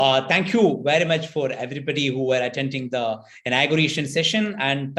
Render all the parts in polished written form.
Thank you very much for everybody who were attending the inauguration session, and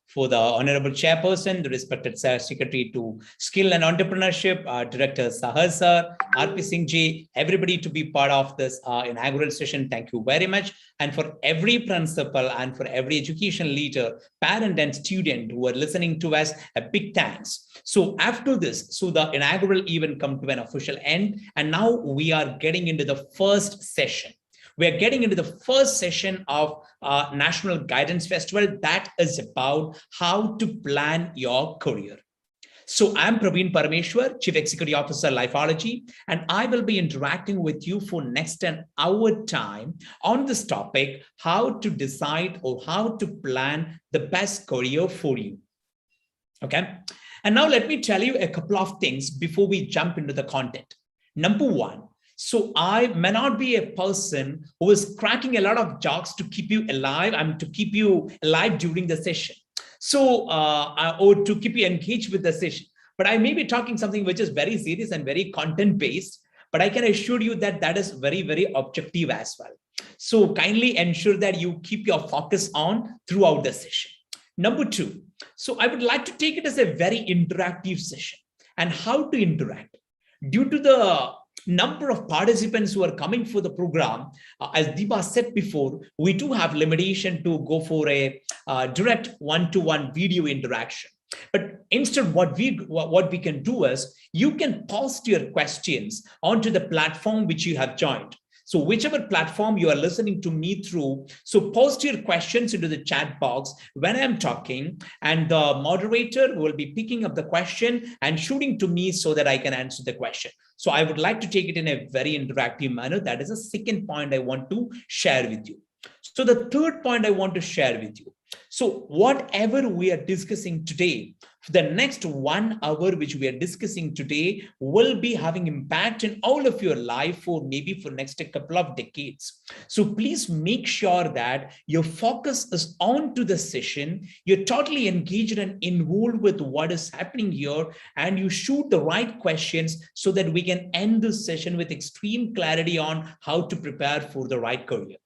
for the Honorable Chairperson, the respected Secretary to Skill and Entrepreneurship, Director Sahar Sir, RP Singh Ji, everybody to be part of this inaugural session. Thank you very much. And for every principal and for every education leader, parent and student who are listening to us, a big thanks. So after this, the inaugural event come to an official end, and now we are getting into the first session. We are getting into the first session of National Guidance Festival that is about how to plan your career. So I'm Praveen Parameshwar, Chief Executive Officer, Lifeology, and I will be interacting with you for next an hour time on this topic, how to decide or how to plan the best career for you. Okay. And now let me tell you a couple of things before we jump into the content. Number one, so I may not be a person who is cracking a lot of jokes to keep you alive and to keep you alive during the session. So, or to keep you engaged with the session. But I may be talking something which is very serious and very content-based, but I can assure you that that is very, very objective as well. So kindly ensure that you keep your focus on throughout the session. Number two, so I would like to take it as a very interactive session. And how to interact? Due to the number of participants who are coming for the program, as Deepa said before, we do have limitation to go for a direct one-to-one video interaction. But instead, what we can do is you can post your questions onto the platform which you have joined. So whichever platform you are listening to me through, so post your questions into the chat box when I'm talking, and the moderator will be picking up the question and shooting to me so that I can answer the question. So I would like to take it in a very interactive manner. That is the second point I want to share with you. So the third point I want to share with you. So whatever we are discussing today, for the next 1 hour, which we are discussing today, will be having impact in all of your life for maybe for next a couple of decades. So please make sure that your focus is on to the session. You're totally engaged and involved with what is happening here, and you shoot the right questions so that we can end this session with extreme clarity on how to prepare for the right career.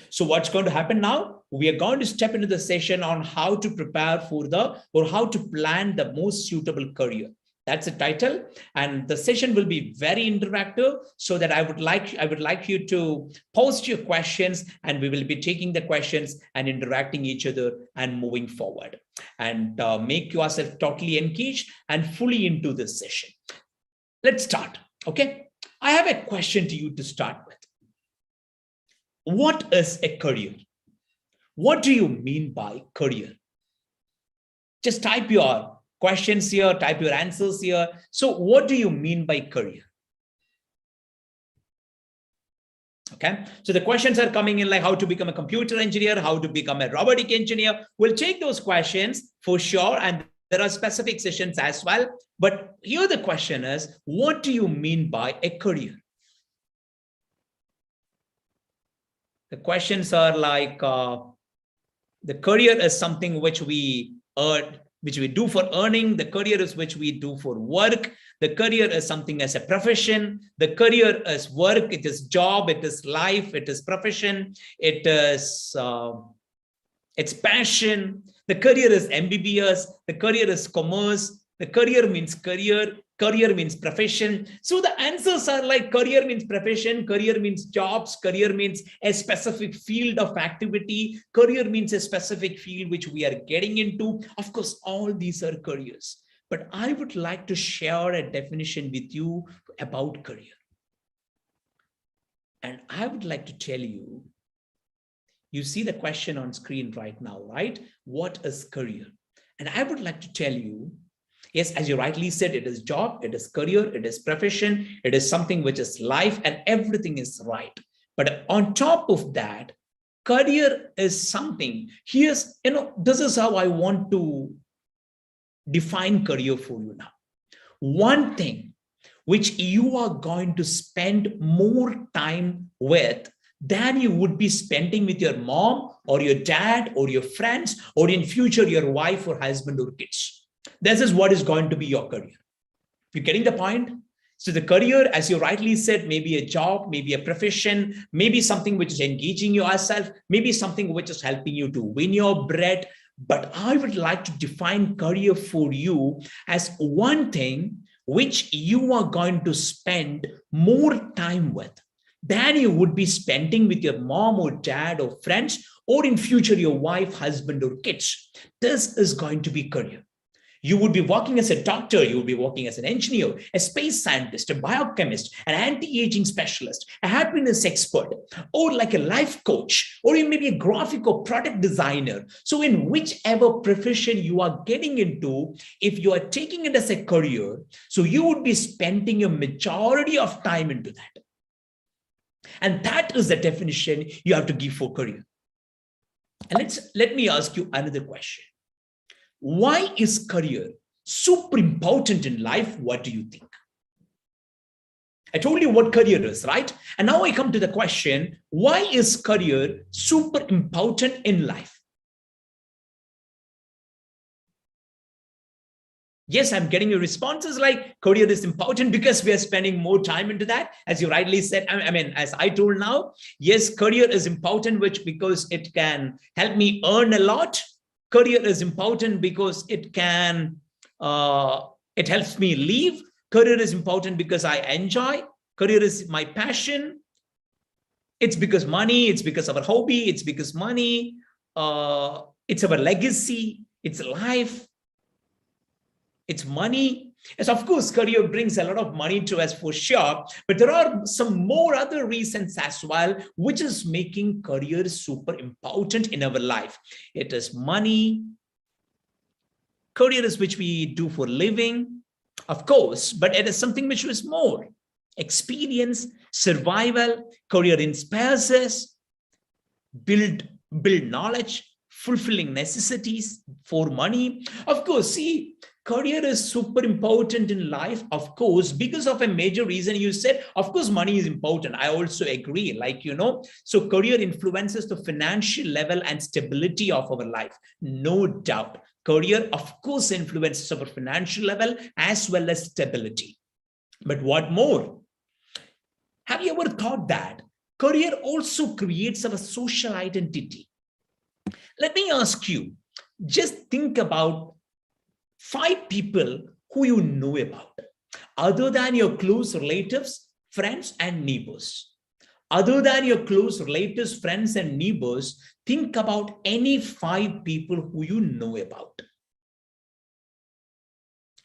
So what's going to happen now? We are going to step into the session on how to prepare for or how to plan the most suitable career. That's the title, and the session will be very interactive, so that I would like you to post your questions, and we will be taking the questions and interacting each other and moving forward, and make yourself totally engaged and fully into this session. Let's start. Okay. I have a question to you to start with. What is a career? What do you mean by career? Just type your questions here, type your answers here. So what do you mean by career? Okay, so the questions are coming in like how to become a computer engineer, how to become a robotic engineer. We'll take those questions for sure, and there are specific sessions as well. But here the question is, what do you mean by a career? The questions are like, the career is something which we earn, which we do for earning. The career is which we do for work. The career is something as a profession. The career is work. It is job. It is life. It is profession. It is it's passion. The career is MBBS. The career is commerce. The career means career. Career means profession. So the answers are like career means profession, career means jobs, career means a specific field of activity, career means a specific field which we are getting into. Of course, all these are careers. But I would like to share a definition with you about career. And I would like to tell you, you see the question on screen right now, right? What is career? And I would like to tell you, yes, as you rightly said, it is job, it is career, it is profession, it is something which is life, and everything is right. But on top of that, career is something. Here's, this is how I want to define career for you now. One thing which you are going to spend more time with than you would be spending with your mom or your dad or your friends, or in future, your wife or husband or kids. This is what is going to be your career. You're getting the point? So the career, as you rightly said, maybe a job, maybe a profession, maybe something which is engaging yourself, maybe something which is helping you to win your bread. But I would like to define career for you as one thing which you are going to spend more time with than you would be spending with your mom or dad or friends, or in future, your wife, husband, or kids. This is going to be career. You would be working as a doctor, you would be working as an engineer, a space scientist, a biochemist, an anti-aging specialist, a happiness expert, or like a life coach, or you may be a graphic or product designer. So in whichever profession you are getting into, if you are taking it as a career, so you would be spending a majority of time into that. And that is the definition you have to give for career. And let me ask you another question. Why is career super important in life? What do you think? I told you what career is, right? And now I come to the question, why is career super important in life? Yes, I'm getting your responses like career is important because we are spending more time into that. As you rightly said, I mean, as I told now, yes, career is important, which because it can help me earn a lot. Career is important because it can, it helps me live. Career is important because I enjoy. Career is my passion. It's because money, it's because of our hobby, it's because money, it's our legacy, it's life, it's money. Yes, of course, career brings a lot of money to us for sure, but there are some more other reasons as well, which is making career super important in our life. It is money. Career is which we do for living, of course, but it is something which is more. Experience, survival, career inspires us, build knowledge, fulfilling necessities for money. Of course, see, career is super important in life, of course, because of a major reason you said, of course, money is important. I also agree, like, you know, so career influences the financial level and stability of our life. No doubt. Career, of course, influences our financial level as well as stability. But what more? Have you ever thought that career also creates our social identity? Let me ask you, just think about 5 people who you know about, other than your close relatives, friends, and neighbors. Other than your close relatives, friends, and neighbors, think about any 5 people who you know about.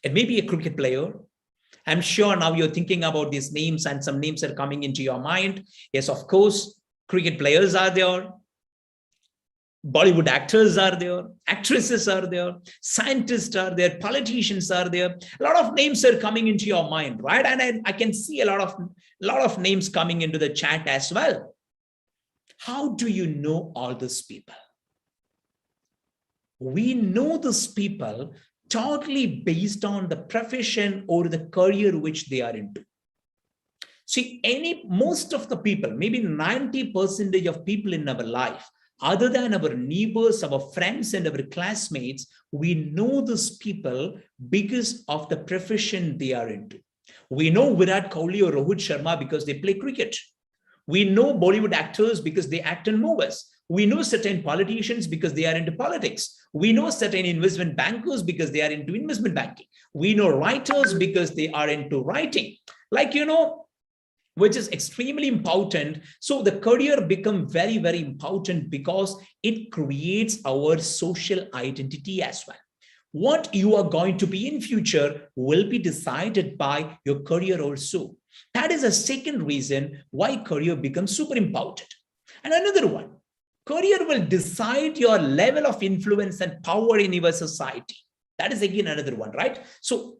It may be a cricket player. I'm sure now you're thinking about these names and some names are coming into your mind. Yes, of course, cricket players are there. Bollywood actors are there, actresses are there, scientists are there, politicians are there. A lot of names are coming into your mind, right? And I can see a lot of names coming into the chat as well. How do you know all these people? We know these people totally based on the profession or the career which they are into. See, most of the people, maybe 90% of people in our life, other than our neighbors, our friends, and our classmates, we know these people because of the profession they are into. We know Virat Kohli or Rohit Sharma because they play cricket. We know Bollywood actors because they act in movies. We know certain politicians because they are into politics. We know certain investment bankers because they are into investment banking. We know writers because they are into writing. Like, you know, which is extremely important. So the career becomes very, very important because it creates our social identity as well. What you are going to be in future will be decided by your career also. That is a second reason why career becomes super important. And another one, career will decide your level of influence and power in your society. That is again another one, right? So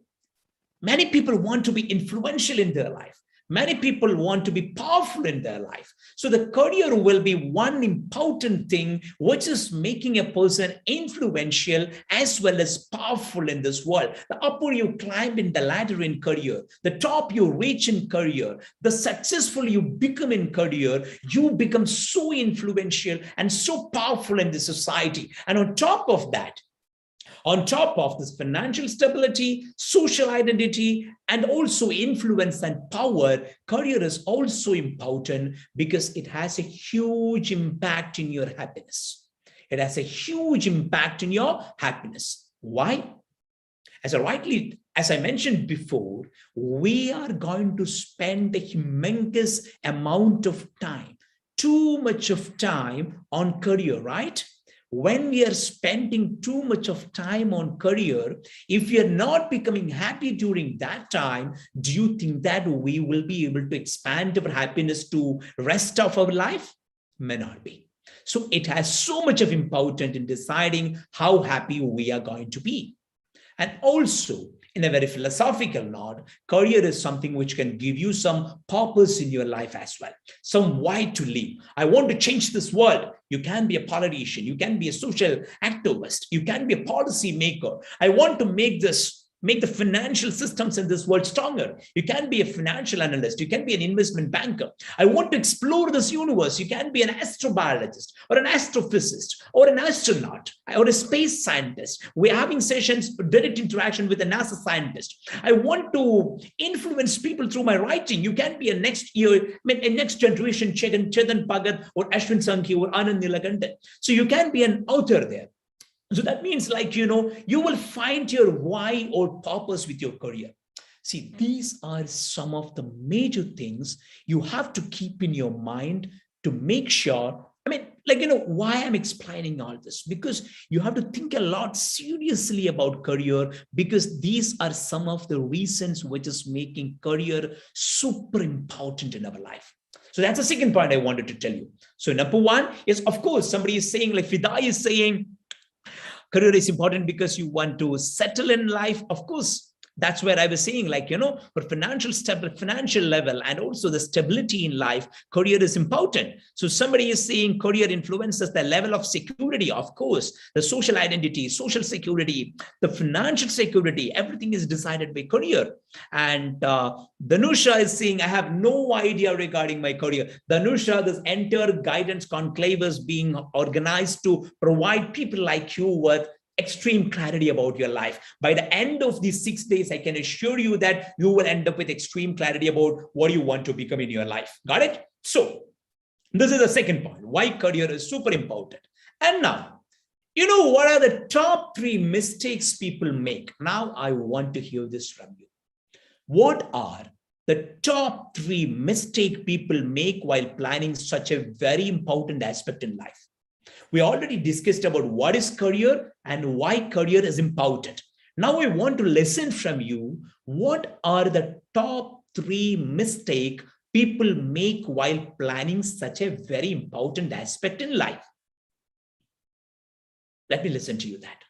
many people want to be influential in their life. Many people want to be powerful in their life. So the career will be one important thing which is making a person influential as well as powerful in this world. The upper you climb in the ladder in career, the top you reach in career, the successful you become in career, you become so influential and so powerful in the society. And on top of that, On top of this financial stability, social identity, and also influence and power, career is also important because it has a huge impact in your happiness. It has a huge impact in your happiness. Why? As I mentioned before, we are going to spend a humongous amount of time, too much of time on career, right? When we are spending too much of time on career, if we are not becoming happy during that time, do you think that we will be able to expand our happiness to rest of our life? May not be. So it has so much of importance in deciding how happy we are going to be. And also, in a very philosophical note, career is something which can give you some purpose in your life as well, some why to live. I want to change this world. You can be a politician. You can be a social activist. You can be a policy maker. I want to make the financial systems in this world stronger. You can be a financial analyst. You can be an investment banker. I want to explore this universe. You can be an astrobiologist or an astrophysicist or an astronaut or a space scientist. We're having sessions, direct interaction with a NASA scientist. I want to influence people through my writing. You can be a next generation Chetan Bhagat or Ashwin Sankhi or Anand Nilakanthan. So you can be an author there. So that means, you will find your why or purpose with your career. See, these are some of the major things you have to keep in your mind to make sure. Why I'm explaining all this, because you have to think a lot seriously about career, because these are some of the reasons which is making career super important in our life. So that's the second point I wanted to tell you. So number one is, of course, somebody is saying, like Fida is saying, career is important because you want to settle in life. Of course, that's where I was saying, for financial level and also the stability in life, career is important. So somebody is saying career influences the level of security. Of course, the social identity, social security, the financial security, everything is decided by career. And Danusha is saying, I have no idea regarding my career. Danusha, this entire guidance conclave is being organized to provide people like you with extreme clarity about your life. By the end of these 6 days, I can assure you that you will end up with extreme clarity about what you want to become in your life. Got it? So this is the second point, why career is super important. And now, what are the top 3 mistakes people make? Now I want to hear this from you. What are the top 3 mistakes people make while planning such a very important aspect in life? We already discussed about what is career and why career is important. Now I want to listen from you. What are the top 3 mistakes people make while planning such a very important aspect in life? Let me listen to you that.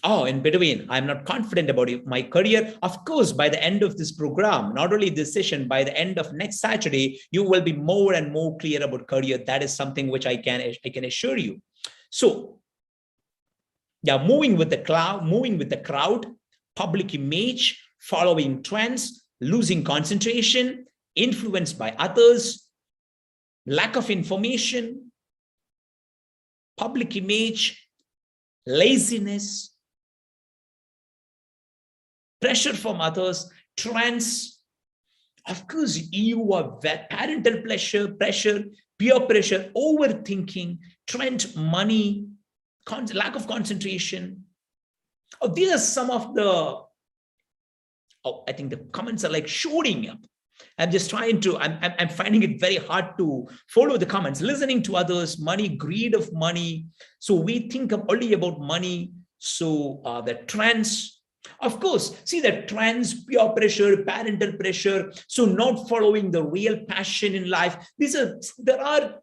Oh, in between, I'm not confident about my career. Of course, by the end of this program, not only this session, by the end of next Saturday, you will be more and more clear about career. That is something which I can assure you. So, yeah, moving with the crowd, public image, following trends, losing concentration, influenced by others, lack of information, public image, laziness, pressure from others, trends. Of course, you are parental pressure, peer pressure, overthinking, trend, money, lack of concentration. Oh, these are some of the, I think the comments are like shooting up. I'm just trying to, I'm finding it very hard to follow the comments, listening to others, money, greed of money. So we think only about money. So the trends, of course, see the trends, peer pressure, parental pressure. So not following the real passion in life. There are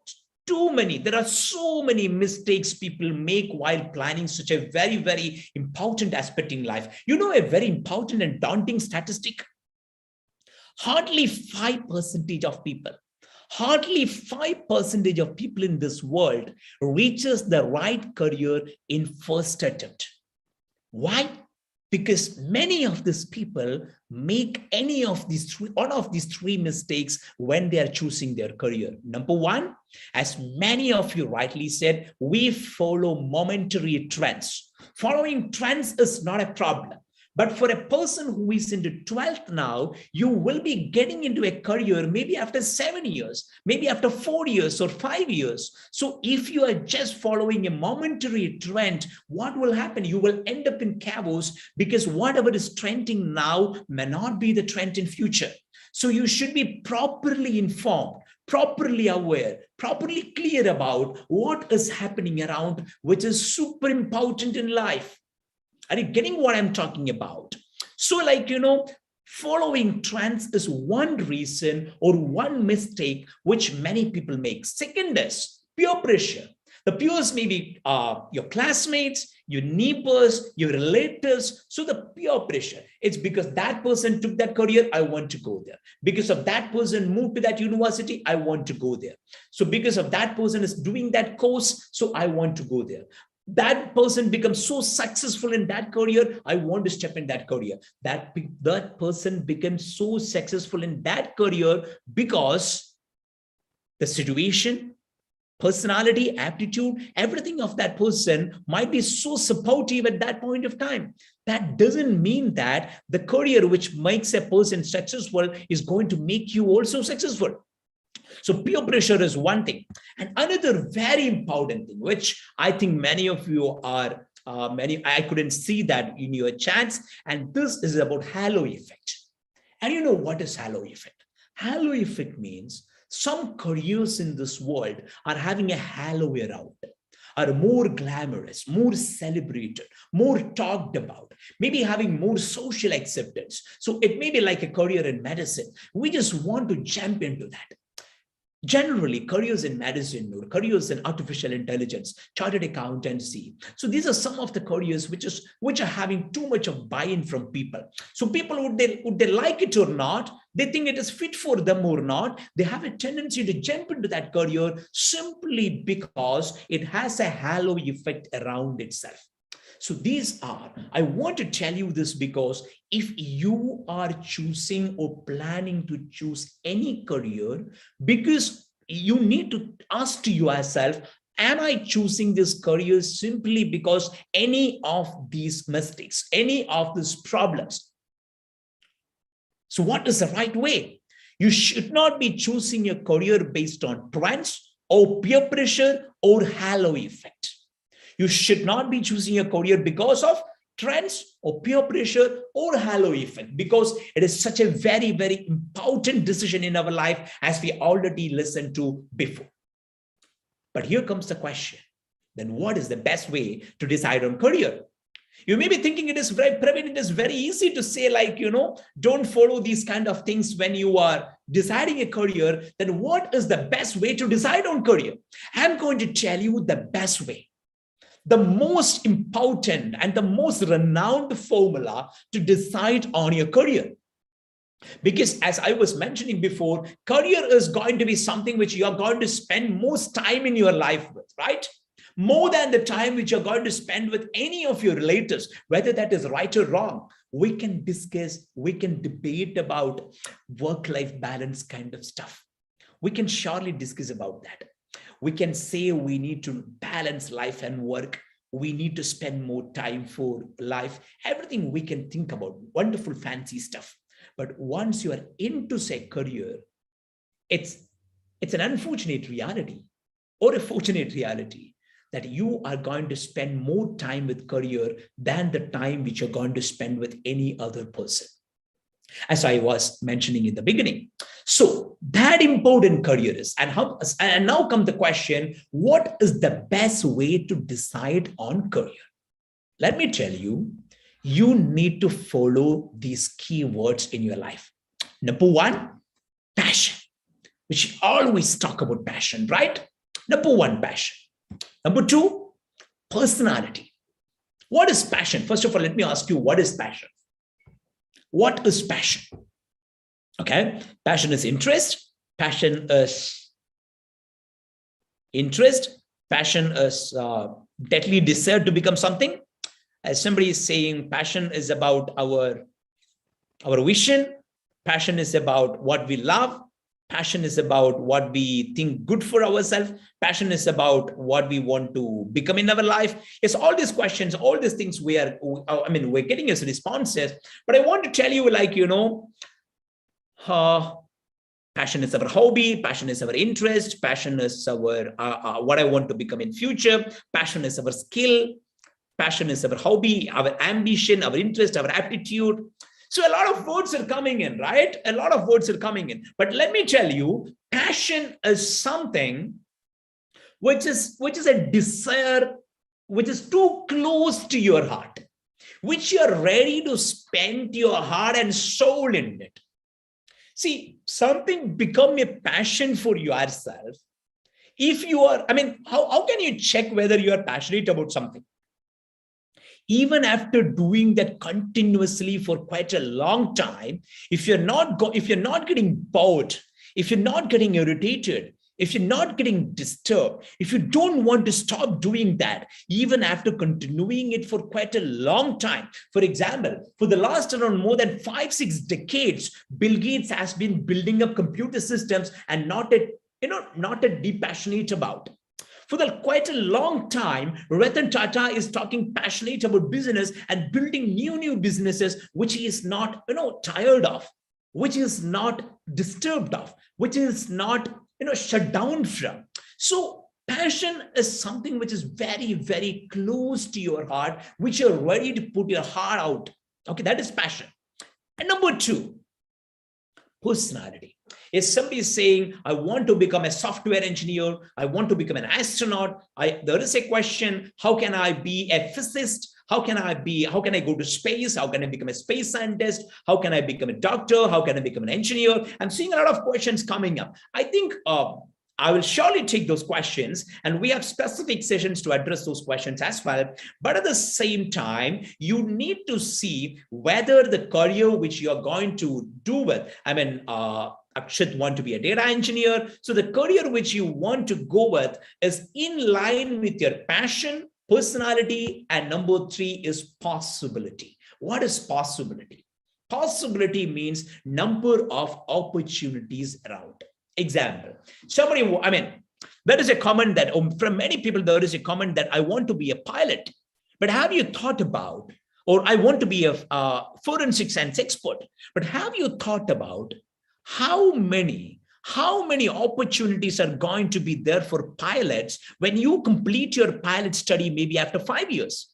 so many mistakes people make while planning such a very, very important aspect in life. A very important and daunting statistic. Hardly 5% of people in this world reaches the right career in first attempt. Why? Because many of these people make any of these one of these three mistakes when they are choosing their career. Number one, as many of you rightly said, we follow momentary trends. Following trends is not a problem. But for a person who is into 12th now, you will be getting into a career maybe after 7 years, maybe after 4 years or 5 years. So if you are just following a momentary trend, what will happen? You will end up in chaos, because whatever is trending now may not be the trend in future. So you should be properly informed, properly aware, properly clear about what is happening around, which is super important in life. Are you getting what I'm talking about? So like, following trends is one reason or one mistake which many people make. Second is peer pressure. The peers may be your classmates, your neighbors, your relatives. So the peer pressure, it's because that person took that career, I want to go there. Because of that person moved to that university, I want to go there. So because of that person is doing that course, so I want to go there. That person becomes so successful in that career, I want to step in that career. That person becomes so successful in that career because the situation, personality, aptitude, everything of that person might be so supportive at that point of time. That doesn't mean that the career which makes a person successful is going to make you also successful. So peer pressure is one thing. And another very important thing, which I think many of you are, I couldn't see that in your chats, and this is about halo effect. And you know what is halo effect? Halo effect means some careers in this world are having a halo around, are more glamorous, more celebrated, more talked about, maybe having more social acceptance. So it may be like a career in medicine. We just want to jump into that. Generally, careers in medicine or careers in artificial intelligence, chartered accountancy. So these are some of the careers which are having too much of buy-in from people. So people, would they like it or not, they think it is fit for them or not, they have a tendency to jump into that career simply because it has a halo effect around itself. So these are, I want to tell you this because if you are choosing or planning to choose any career, because you need to ask to yourself, am I choosing this career simply because any of these mistakes, any of these problems? So what is the right way? You should not be choosing your career based on trends or peer pressure or halo effect. You should not be choosing a career because of trends or peer pressure or halo effect, because it is such a very, very important decision in our life, as we already listened to before. But here comes the question. Then what is the best way to decide on career? You may be thinking it is very private. It is very easy to say, like, don't follow these kind of things when you are deciding a career. Then what is the best way to decide on career? I'm going to tell you the best way. The most important and the most renowned formula to decide on your career. Because as I was mentioning before, career is going to be something which you are going to spend most time in your life with, right? More than the time which you're going to spend with any of your relatives, whether that is right or wrong. We can discuss, we can debate about work-life balance kind of stuff. We can surely discuss about that. We can say we need to balance life and work. We need to spend more time for life. Everything we can think about, wonderful, fancy stuff. But once you are into, say, career, it's an unfortunate reality or a fortunate reality that you are going to spend more time with career than the time which you're going to spend with any other person, as I was mentioning in the beginning. So that important career is, and now comes the question, what is the best way to decide on career? Let me tell you, you need to follow these keywords in your life. Number one, passion, which always talk about passion, right? Number one, passion. Number two, personality. What is passion? First of all, let me ask you, what is passion? What is passion? Okay, passion is interest. Passion is interest. Passion is deadly desire to become something. As somebody is saying, passion is about our vision. Passion is about what we love. Passion is about what we think good for ourselves. Passion is about what we want to become in our life. Yes, all these questions, all these things we're getting as responses. But I want to tell you, passion is our hobby. Passion is our interest. Passion is our what I want to become in future. Passion is our skill. Passion is our hobby, our ambition, our interest, our aptitude. So a lot of words are coming in, right? A lot of words are coming in. But let me tell you, passion is something which is a desire, which is too close to your heart, which you're ready to spend your heart and soul in it. See, something become a passion for yourself. If you are, how can you check whether you are passionate about something? Even after doing that continuously for quite a long time, if you're not getting bored, if you're not getting irritated, if you're not getting disturbed, if you don't want to stop doing that, even after continuing it for quite a long time. For example, for the last around more than 5-6 decades, Bill Gates has been building up computer systems and not deep passionate about. For quite a long time, Ratan Tata is talking passionate about business and building new businesses, which he is not, tired of, which is not disturbed of, which is not, shut down from. So passion is something which is very, very close to your heart, which you're ready to put your heart out. Okay, that is passion. And number 2, personality. If somebody is saying, I want to become a software engineer, I want to become an astronaut, there is a question, how can I be a physicist? How can I go to space? How can I become a space scientist? How can I become a doctor? How can I become an engineer? I'm seeing a lot of questions coming up. I think I will surely take those questions, and we have specific sessions to address those questions as well. But at the same time, you need to see whether the career which you're going to do with, Akshat want to be a data engineer. So the career which you want to go with is in line with your passion, personality, and number 3 is possibility. What is possibility? Possibility means number of opportunities around. Example, there is a comment that from many people, there is a comment that I want to be a pilot. But have you thought about, or I want to be a forensic science expert, but have you thought about how many opportunities are going to be there for pilots when you complete your pilot study maybe after 5 years?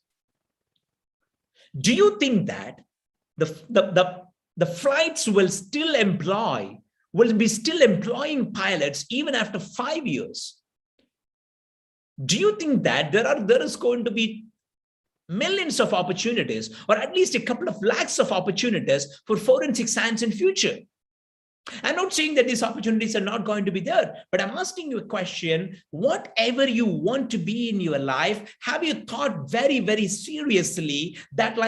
Do you think that the flights will be still employing pilots even after 5 years? Do you think that there is going to be millions of opportunities, or at least a couple of lakhs of opportunities for forensic science in future? I'm not saying that these opportunities are not going to be there, but I'm asking you a question. Whatever you want to be in your life, have you thought very, very seriously that,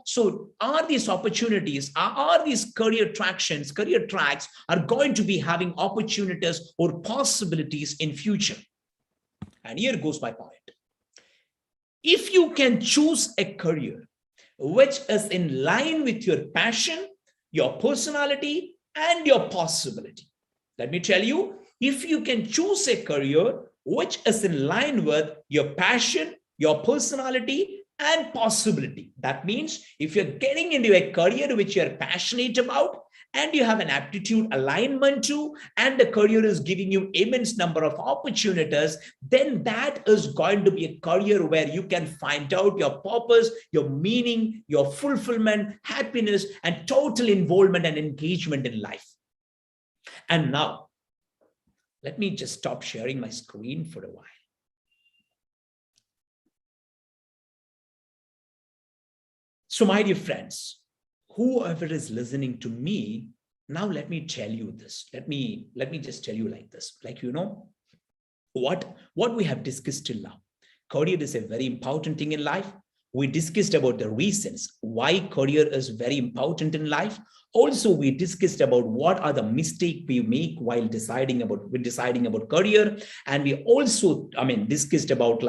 so are these opportunities, are these career tracks are going to be having opportunities or possibilities in future? And here goes my point. If you can choose a career which is in line with your passion, your personality, and your possibility. Let me tell you, if you can choose a career which is in line with your passion, your personality, and possibility, that means if you're getting into a career which you're passionate about, and you have an aptitude alignment to, and the career is giving you immense number of opportunities, then that is going to be a career where you can find out your purpose, your meaning, your fulfillment, happiness, and total involvement and engagement in life. And now, let me just stop sharing my screen for a while. So my dear friends, whoever is listening to me, now let me tell you this. Let me just tell you like this. What we have discussed till now. Career is a very important thing in life. We discussed about the reasons why career is very important in life. Also, we discussed about what are the mistakes we make while deciding about career. And we also, discussed about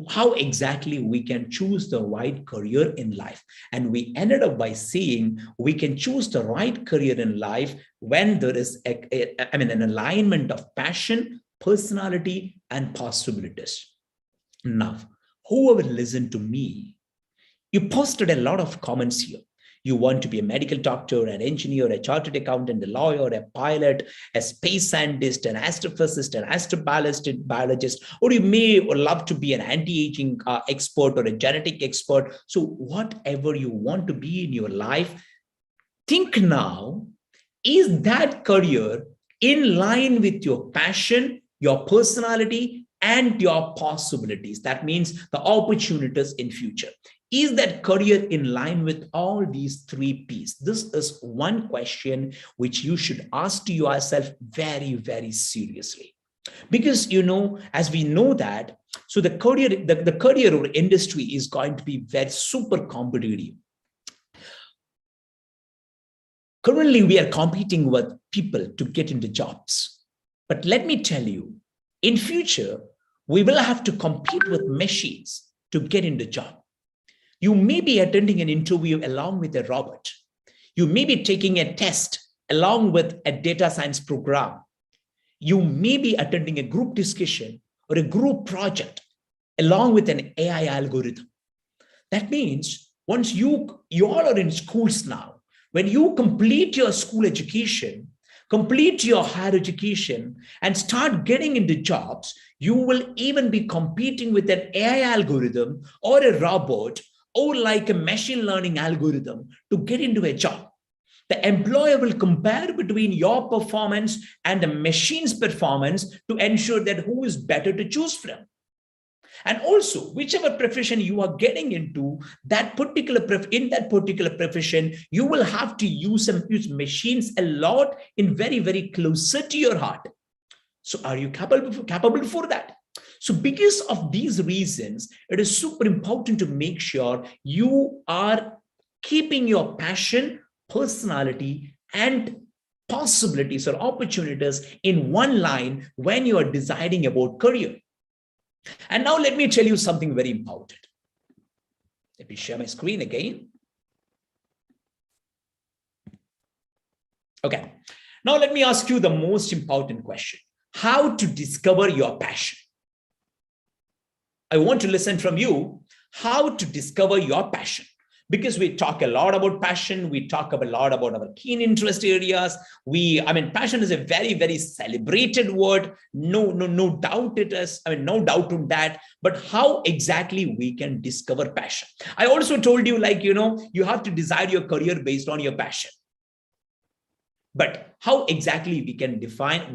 how exactly we can choose the right career in life. And we ended up by saying we can choose the right career in life when there is an alignment of passion, personality, and possibilities. Now, whoever listened to me, you posted a lot of comments here. You want to be a medical doctor, an engineer, a chartered accountant, a lawyer, a pilot, a space scientist, an astrophysicist, an astrobiologist, or you may love to be an anti-aging expert or a genetic expert. So whatever you want to be in your life, think now, is that career in line with your passion, your personality, and your possibilities? That means the opportunities in future. Is that career in line with all these three P's? This is one question which you should ask to yourself very, very seriously. Because, as we know that, so the career or industry is going to be very super competitive. Currently, we are competing with people to get into jobs. But let me tell you, in future, we will have to compete with machines to get into job. You may be attending an interview along with a robot. You may be taking a test along with a data science program. You may be attending a group discussion or a group project along with an AI algorithm. That means once you all are in schools now, when you complete your school education, complete your higher education, and start getting into jobs, you will even be competing with an AI algorithm or a robot or like a machine learning algorithm to get into a job. The employer will compare between your performance and the machine's performance to ensure that who is better to choose from. And also, whichever profession you are getting into, in that particular profession, you will have to use machines a lot in very, very closer to your heart. So are you capable for that? So because of these reasons, it is super important to make sure you are keeping your passion, personality, and possibilities or opportunities in one line when you are deciding about career. And now let me tell you something very important. Let me share my screen again. Okay. Now let me ask you the most important question. How to discover your passion? I want to listen from you. How to discover your passion? Because we talk a lot about passion, we talk a lot about our keen interest areas. Passion is a very, very celebrated word. No doubt it is. No doubt on that. But how exactly we can discover passion? I also told you, you have to decide your career based on your passion. But how exactly we can decide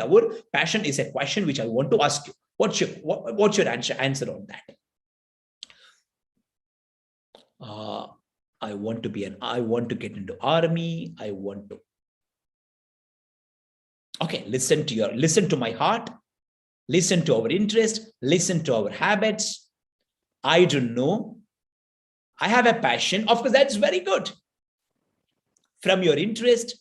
our passion is a question which I want to ask you. What's your answer on that? I want to get into army. Okay, listen to my heart, listen to our interest, listen to our habits. I don't know. I have a passion. Of course, that's very good. From your interest,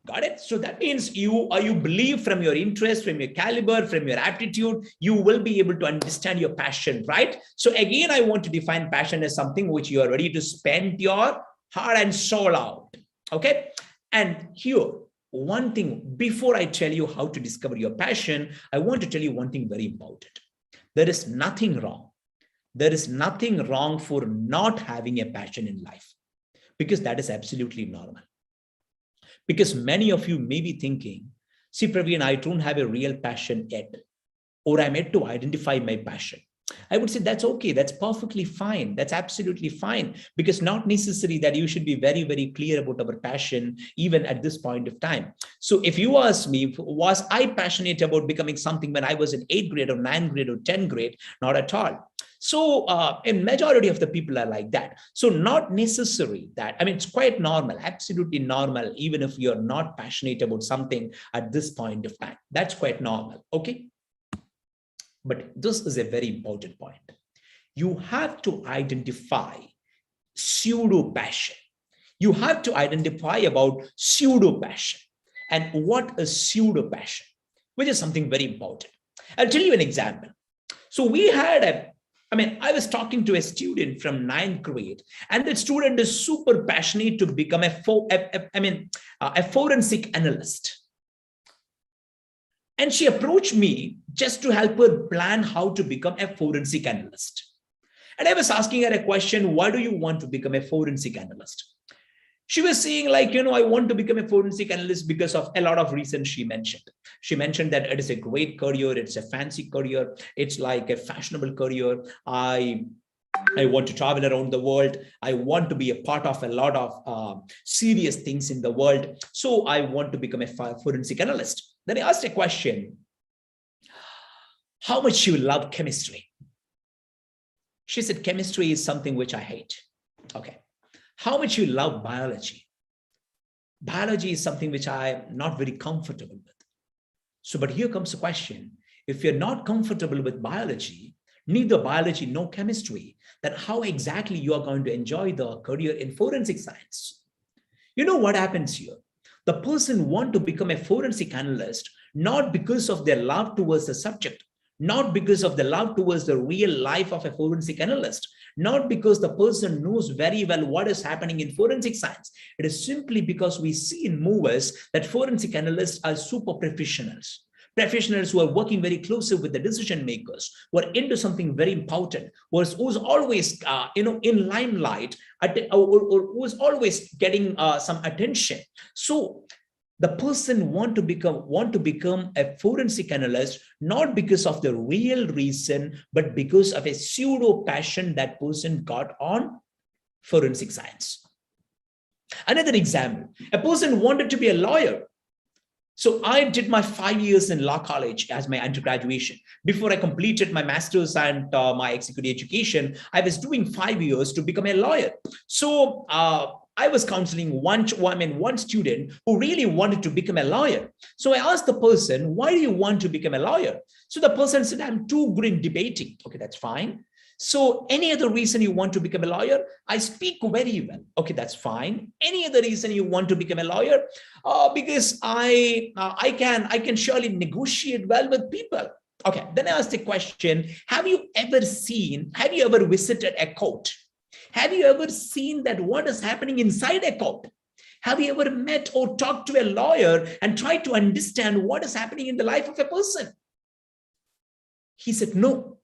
got it? So that means you believe from your interest, from your caliber, from your aptitude, you will be able to understand your passion, right? So again, I want to define passion as something which you are ready to spend your heart and soul out, okay? And here, one thing, before I tell you how to discover your passion, I want to tell you one thing very important. There is nothing wrong. There is nothing wrong for not having a passion in life, because that is absolutely normal. Because many of you may be thinking, see, Praveen, I don't have a real passion yet, or I'm yet to identify my passion. I would say that's okay. That's perfectly fine. That's absolutely fine, because not necessary that you should be very, very clear about our passion, even at this point of time. So if you ask me, was I passionate about becoming something when I was in 8th grade or 9th grade or 10th grade? Not at all. So a majority of the people are like that. So not necessary that, it's quite normal, absolutely normal, even if you're not passionate about something at this point of time. That's quite normal, okay? But this is a very important point. You have to identify pseudo passion. You have to identify about pseudo passion. And what is pseudo passion, which is something very important. I'll tell you an example. So we had I was talking to a student from 9th grade, and the student is super passionate to become a forensic analyst. And she approached me just to help her plan how to become a forensic analyst. And I was asking her a question, why do you want to become a forensic analyst? She was saying like, I want to become a forensic analyst because of a lot of reasons she mentioned. She mentioned that it is a great career. It's a fancy career. It's like a fashionable career. I want to travel around the world. I want to be a part of a lot of serious things in the world. So I want to become a forensic analyst. Then I asked a question, how much you love chemistry? She said, chemistry is something which I hate. Okay. How much you love biology? Biology is something which I'm not very comfortable with. So, but here comes the question. If you're not comfortable with biology, neither biology nor chemistry, then how exactly you are going to enjoy the career in forensic science? You know what happens here? The person wants to become a forensic analyst, not because of their love towards the subject, not because of the love towards the real life of a forensic analyst, not because the person knows very well what is happening in forensic science. It is simply because we see in movies that forensic analysts are super professionals who are working very closely with the decision makers, who are into something very important, who's always in limelight, or who's always getting some attention. So the person want to become a forensic analyst, not because of the real reason, but because of a pseudo passion that person got on forensic science. Another example, a person wanted to be a lawyer. So I did my 5 years in law college as my undergraduation. Before I completed my master's and my executive education, I was doing 5 years to become a lawyer. So I was counseling one student who really wanted to become a lawyer. So I asked the person, why do you want to become a lawyer? So the person said, I'm too good in debating. Okay, that's fine. So any other reason you want to become a lawyer? I speak very well. Okay, that's fine. Any other reason you want to become a lawyer? Because I can surely negotiate well with people. Okay, then I asked the question, have you ever visited a court? Have you ever seen that what is happening inside a court? Have you ever met or talked to a lawyer and tried to understand what is happening in the life of a person? He said, no.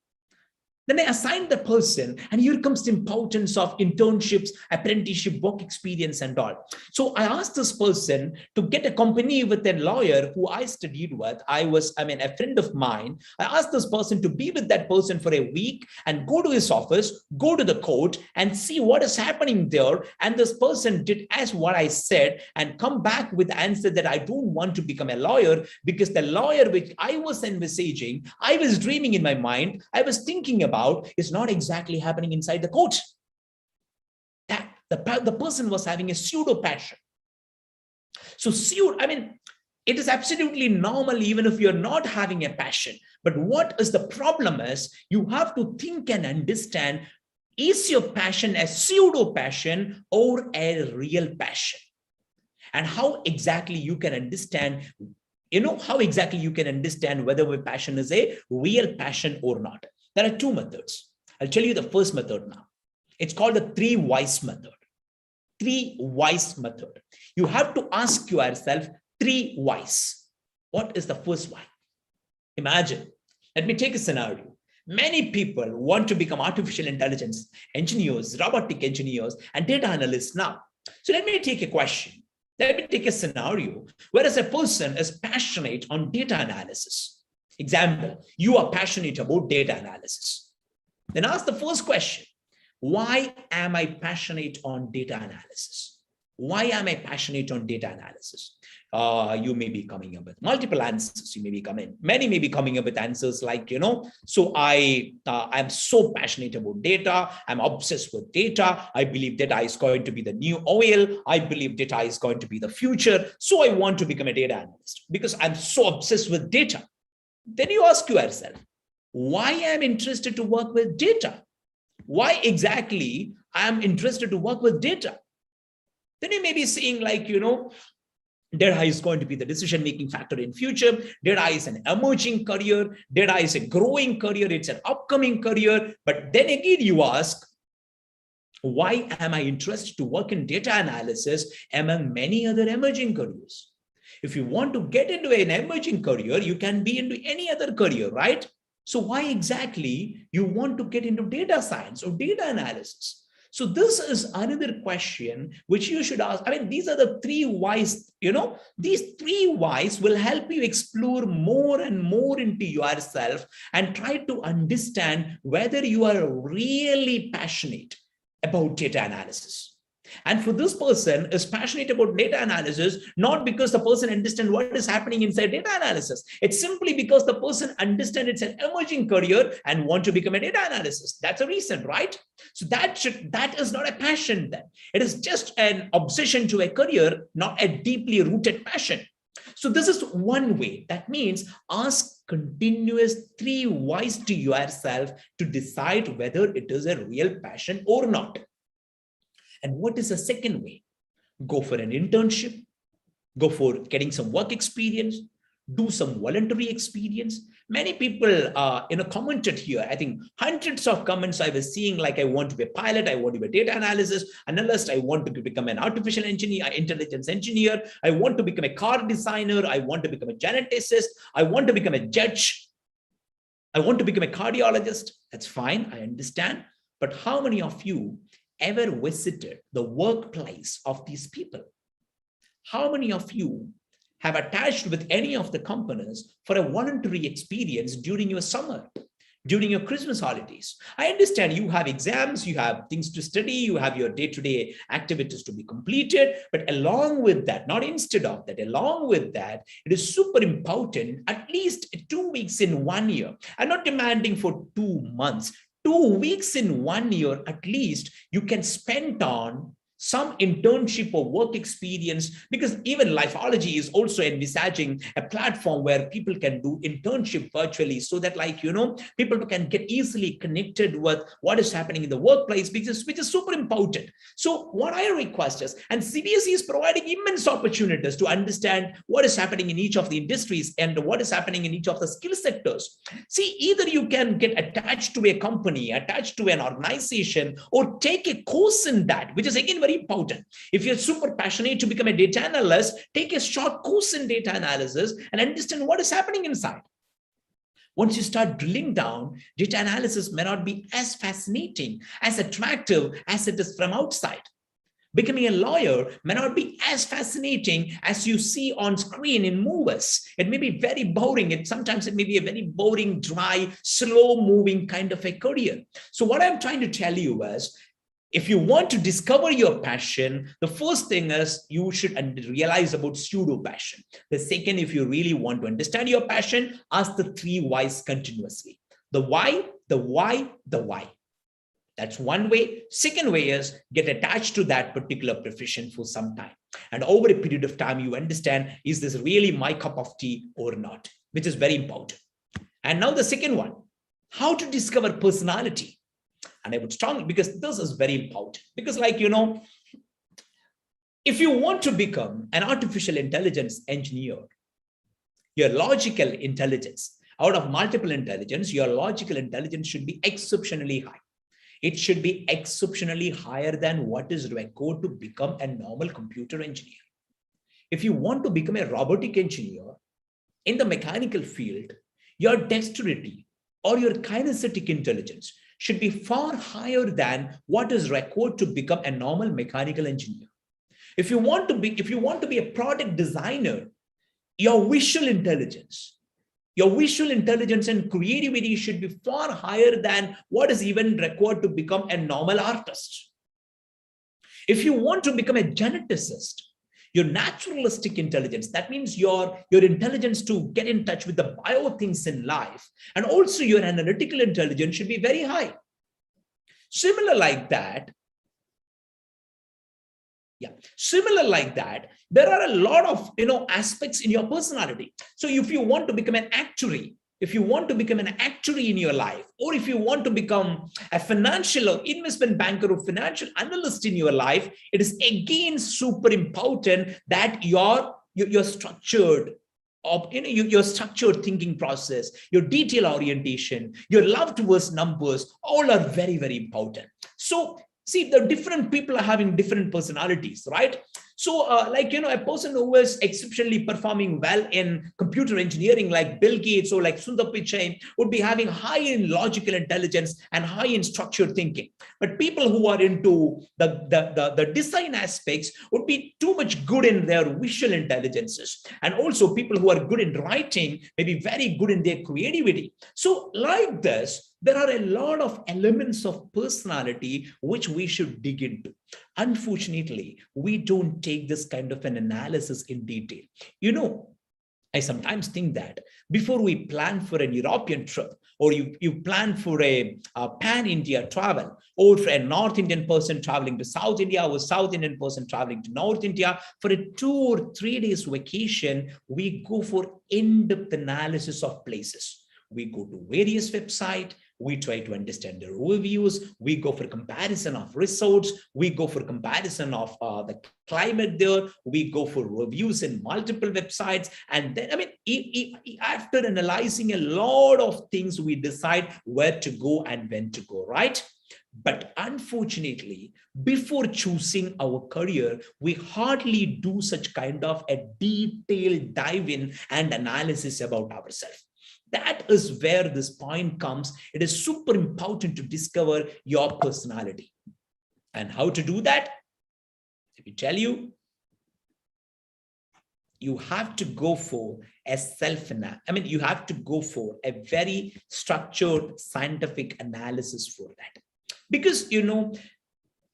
Then I assigned the person, and here comes the importance of internships, apprenticeship, work experience, and all. So I asked this person to get a company with a lawyer who I studied with. A friend of mine. I asked this person to be with that person for a week and go to his office, go to the court, and see what is happening there. And this person did as what I said and come back with the answer that I don't want to become a lawyer, because the lawyer which I was envisaging, I was dreaming in my mind, I was thinking about is not exactly happening inside the court. That the person was having a pseudo passion. So it is absolutely normal even if you're not having a passion. But what is the problem is you have to think and understand, is your passion a pseudo passion or a real passion? And how exactly you can understand whether your passion is a real passion or not. There are two methods. I'll tell you the first method now. It's called the 3 whys method. 3 whys method. You have to ask yourself 3 whys. What is the first why? Imagine, let me take a scenario. Many people want to become artificial intelligence engineers, robotic engineers, and data analysts now. So let me take a question. Let me take a scenario whereas a person is passionate on data analysis. Example, you are passionate about data analysis. Then ask the first question, why am I passionate on data analysis? Why am I passionate on data analysis? You may be coming up with multiple answers. Many may be coming up with answers like, so I'm so passionate about data. I'm obsessed with data. I believe data is going to be the new oil. I believe data is going to be the future. So I want to become a data analyst because I'm so obsessed with data. Then you ask yourself, why am I interested to work with data? Why exactly I am interested to work with data? Then you may be saying like, Data is going to be the decision-making factor in future. Data is an emerging career. Data is a growing career. It's an upcoming career. But then again, you ask, why am I interested to work in data analysis among many other emerging careers? If you want to get into an emerging career, you can be into any other career, right? So why exactly you want to get into data science or data analysis? So this is another question which you should ask. I mean, these are the three whys, these three whys will help you explore more and more into yourself and try to understand whether you are really passionate about data analysis. And for this person is passionate about data analysis, not because the person understands what is happening inside data analysis. It's simply because the person understands it's an emerging career and want to become a data analyst. That's a reason, right? So that is not a passion then. It is just an obsession to a career, not a deeply rooted passion. So this is one way. That means ask continuous three whys to yourself to decide whether it is a real passion or not. And what is the second way? Go for an internship, go for getting some work experience, do some voluntary experience. Many people commented here. I think hundreds of comments I was seeing, like, I want to be a pilot, I want to be a data analyst, I want to become an artificial engineer, intelligence engineer, I want to become a car designer, I want to become a geneticist, I want to become a judge, I want to become a cardiologist. That's fine, I understand. But how many of you ever visited the workplace of these people? How many of you have attached with any of the companies for a voluntary experience during your summer, during your Christmas holidays? I understand you have exams, you have things to study, you have your day-to-day activities to be completed, but along with that, not instead of that, along with that, it is super important, at least 2 weeks in 1 year. I'm not demanding for 2 months. 2 weeks in 1 year, at least you can spend on some internship or work experience, because even Lifeology is also envisaging a platform where people can do internship virtually, so that, people can get easily connected with what is happening in the workplace, which is super important. So what I request is, and CBSE is providing immense opportunities to understand what is happening in each of the industries and what is happening in each of the skill sectors. See, either you can get attached to a company, attached to an organization, or take a course in that, which is again very important. If you're super passionate to become a data analyst, take a short course in data analysis and understand what is happening inside. Once you start drilling down, data analysis may not be as fascinating, as attractive as it is from outside. Becoming a lawyer may not be as fascinating as you see on screen in movies. It may be very boring. Sometimes it may be a very boring, dry, slow-moving kind of a career. So what I'm trying to tell you is, if you want to discover your passion, the first thing is you should realize about pseudo passion. The second, if you really want to understand your passion, ask the three whys continuously. The why, the why, the why. That's one way. Second way is get attached to that particular profession for some time. And over a period of time, you understand, is this really my cup of tea or not? Which is very important. And now the second one, how to discover personality. And I would strongly, because this is very important, because if you want to become an artificial intelligence engineer, your logical intelligence, out of multiple intelligence, your logical intelligence should be exceptionally high. It should be exceptionally higher than what is required to become a normal computer engineer. If you want to become a robotic engineer in the mechanical field, your dexterity or your kinesthetic intelligence should be far higher than what is required to become a normal mechanical engineer. If you want to be a product designer, your visual intelligence and creativity should be far higher than what is even required to become a normal artist. If you want to become a geneticist, your naturalistic intelligence, that means your intelligence to get in touch with the bio things in life, and also your analytical intelligence should be very high. Similar like that, there are a lot of aspects in your personality. So if you want to become an actuary, in your life, or if you want to become a financial or investment banker or financial analyst in your life, it is again super important that your your structured your structured thinking process, your detail orientation, your love towards numbers, all are very, very important. So see, the different people are having different personalities, right? So a person who is exceptionally performing well in computer engineering, like Bill Gates or like Sundar Pichai, would be having high in logical intelligence and high in structured thinking. But people who are into the design aspects would be too much good in their visual intelligences. And also people who are good in writing may be very good in their creativity. So like this, there are a lot of elements of personality which we should dig into. Unfortunately, we don't take this kind of an analysis in detail. I sometimes think that before we plan for an European trip, or you plan for a pan-India travel, or for a North Indian person traveling to South India, or South Indian person traveling to North India, for a 2 or 3 days vacation, we go for in-depth analysis of places. We go to various websites, we try to understand the reviews, we go for comparison of resorts, we go for comparison of the climate there, we go for reviews in multiple websites. And then, after analyzing a lot of things, we decide where to go and when to go, right? But unfortunately, before choosing our career, we hardly do such kind of a detailed dive in and analysis about ourselves. That is where this point comes. It is super important to discover your personality. And how to do that? Let me tell you, you have to go for a you have to go for a very structured scientific analysis for that. Because,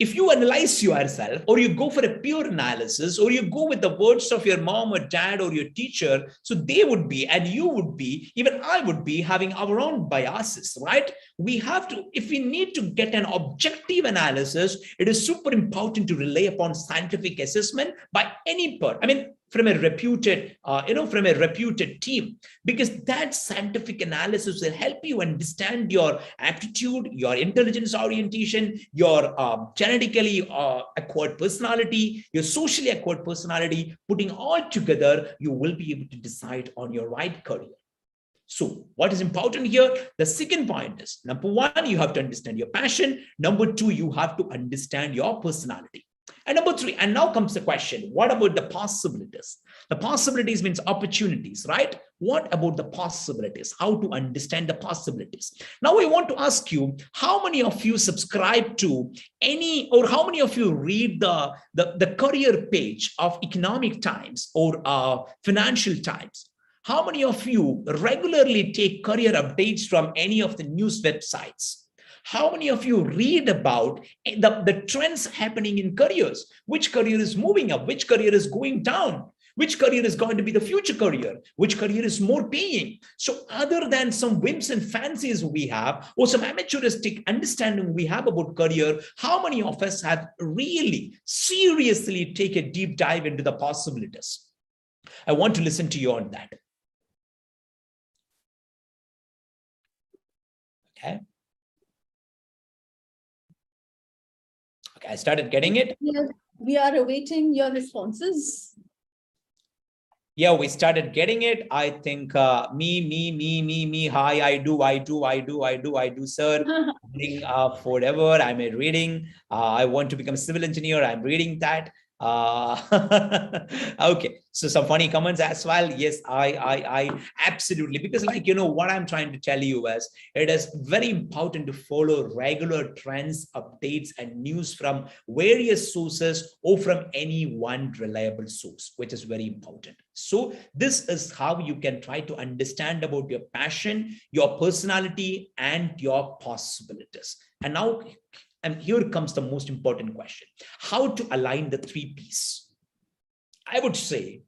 if you analyze yourself, or you go for a pure analysis, or you go with the words of your mom or dad or your teacher, so they would be, and you would be, even I would be, having our own biases, right? We have to, if we need to get an objective analysis, it is super important to rely upon scientific assessment by any person. From a reputed, team, because that scientific analysis will help you understand your aptitude, your intelligence orientation, your genetically acquired personality, your socially acquired personality. Putting all together, you will be able to decide on your right career. So what is important here? The second point is, number one, you have to understand your passion. Number two, you have to understand your personality. And number three, and now comes the question, what about the possibilities? The possibilities means opportunities, right? What about the possibilities? How to understand the possibilities? Now I want to ask you, how many of you subscribe to any, or how many of you read the career page of Economic Times or Financial Times? How many of you regularly take career updates from any of the news websites? How many of you read about the trends happening in careers? Which career is moving up? Which career is going down? Which career is going to be the future career? Which career is more paying? So other than some whims and fancies we have, or some amateuristic understanding we have about career, how many of us have really seriously take a deep dive into the possibilities? I want to listen to you on that. Okay. Okay, I started getting it. We are awaiting your responses. Yeah, we started getting it. I think me. Hi, I do, sir. Reading forever. I'm a reading. I want to become a civil engineer. I'm reading that. Okay, so some funny comments as well. Yes, I absolutely, because what I'm trying to tell you is, it is very important to follow regular trends, updates, and news from various sources or from any one reliable source, which is very important. So this is how you can try to understand about your passion, your personality, and your possibilities. And now, and here comes the most important question: how to align the 3 P's? I would say,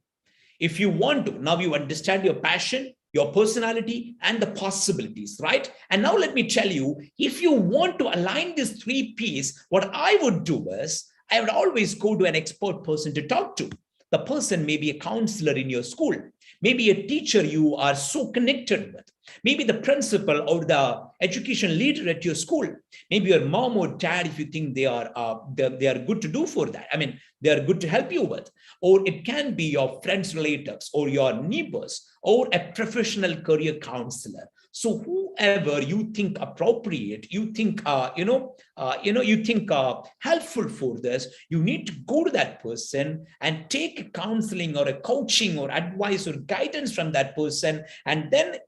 if you want to, now you understand your passion, your personality, and the possibilities, right? And now let me tell you, if you want to align these 3 P's, what I would do is, I would always go to an expert person to talk to. The person may be a counselor in your school. Maybe a teacher you are so connected with, maybe the principal or the education leader at your school, maybe your mom or dad, if you think they are good to do for that. I mean, they are good to help you with, or it can be your friends, relatives, or your neighbors, or a professional career counselor. So whoever you think appropriate, you think helpful for this, you need to go to that person and take a counseling or a coaching or advice or guidance from that person, and then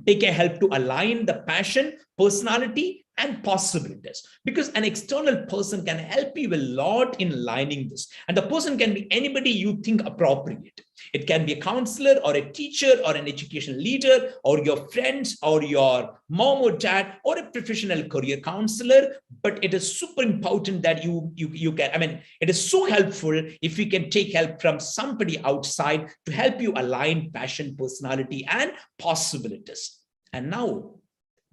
take a help to align the passion, personality, and possibilities, because an external person can help you a lot in aligning this. And the person can be anybody you think appropriate. It can be a counselor or a teacher or an education leader or your friends or your mom or dad or a professional career counselor. But it is super important that you can, I mean, it is so helpful if you can take help from somebody outside to help you align passion, personality, and possibilities. And now,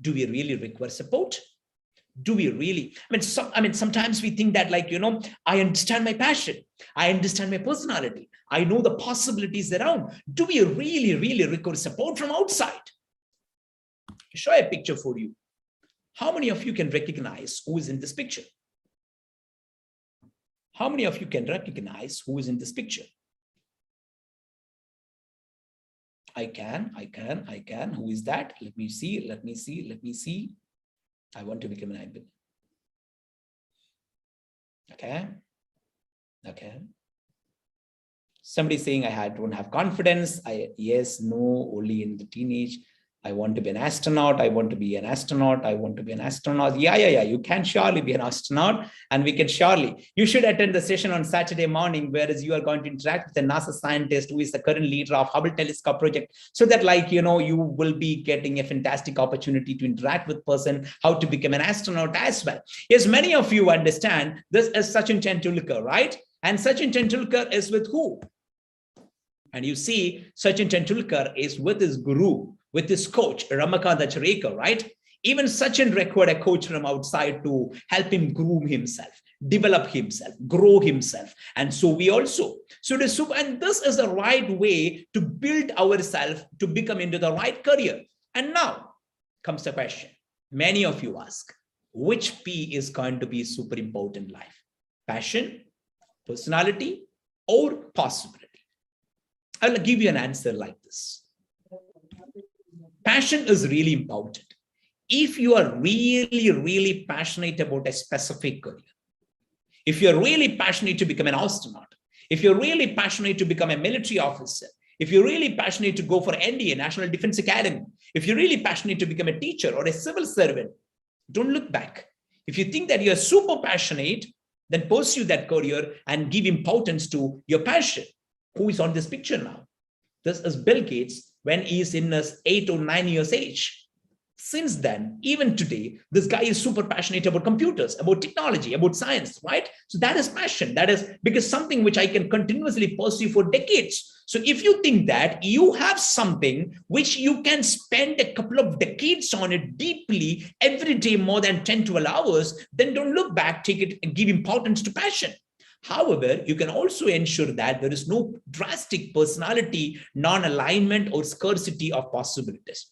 do we really require support? Do we really? Sometimes we think that, like, I understand my passion, I understand my personality, I know the possibilities around. Do we really require support from outside? Show a picture for you. How many of you can recognize who is in this picture? How many of you can recognize who is in this picture? I can. Who is that? Let me see. I want to become an IBIN. Okay. Somebody saying I don't have confidence. Yes, no, only in the teenage. I want to be an astronaut. I want to be an astronaut. I want to be an astronaut. Yeah. You can surely be an astronaut, and we can surely. You should attend the session on Saturday morning, whereas you are going to interact with a NASA scientist who is the current leader of Hubble Telescope project, so that, like, you will be getting a fantastic opportunity to interact with person, how to become an astronaut as well. Yes, many of you understand this is Sachin Tendulkar, right? And Sachin Tendulkar is with who? And you see, Sachin Tendulkar is with his guru, with his coach, Ramakant Acharya, right? Even Sachin required a coach from outside to help him groom himself, develop himself, grow himself. And so we also. And this is the right way to build ourselves to become into the right career. And now comes the question. Many of you ask, which P is going to be super important in life? Passion, personality, or possibility? I'll give you an answer like this. Passion is really important. If you are really passionate about a specific career, if you're really passionate to become an astronaut, if you're really passionate to become a military officer, if you're really passionate to go for NDA, National Defense Academy, if you're really passionate to become a teacher or a civil servant, don't look back. If you think that you're super passionate, then pursue that career and give importance to your passion. Who is on this picture now? This is Bill Gates when he is in his 8 or 9 years age. Since then, even today, this guy is super passionate about computers, about technology, about science, right? So that is passion. That is because something which I can continuously pursue for decades. So if you think that you have something which you can spend a couple of decades on it deeply every day, more than 10, 12 hours, then don't look back, take it and give importance to passion. However, you can also ensure that there is no drastic personality, non-alignment, or scarcity of possibilities.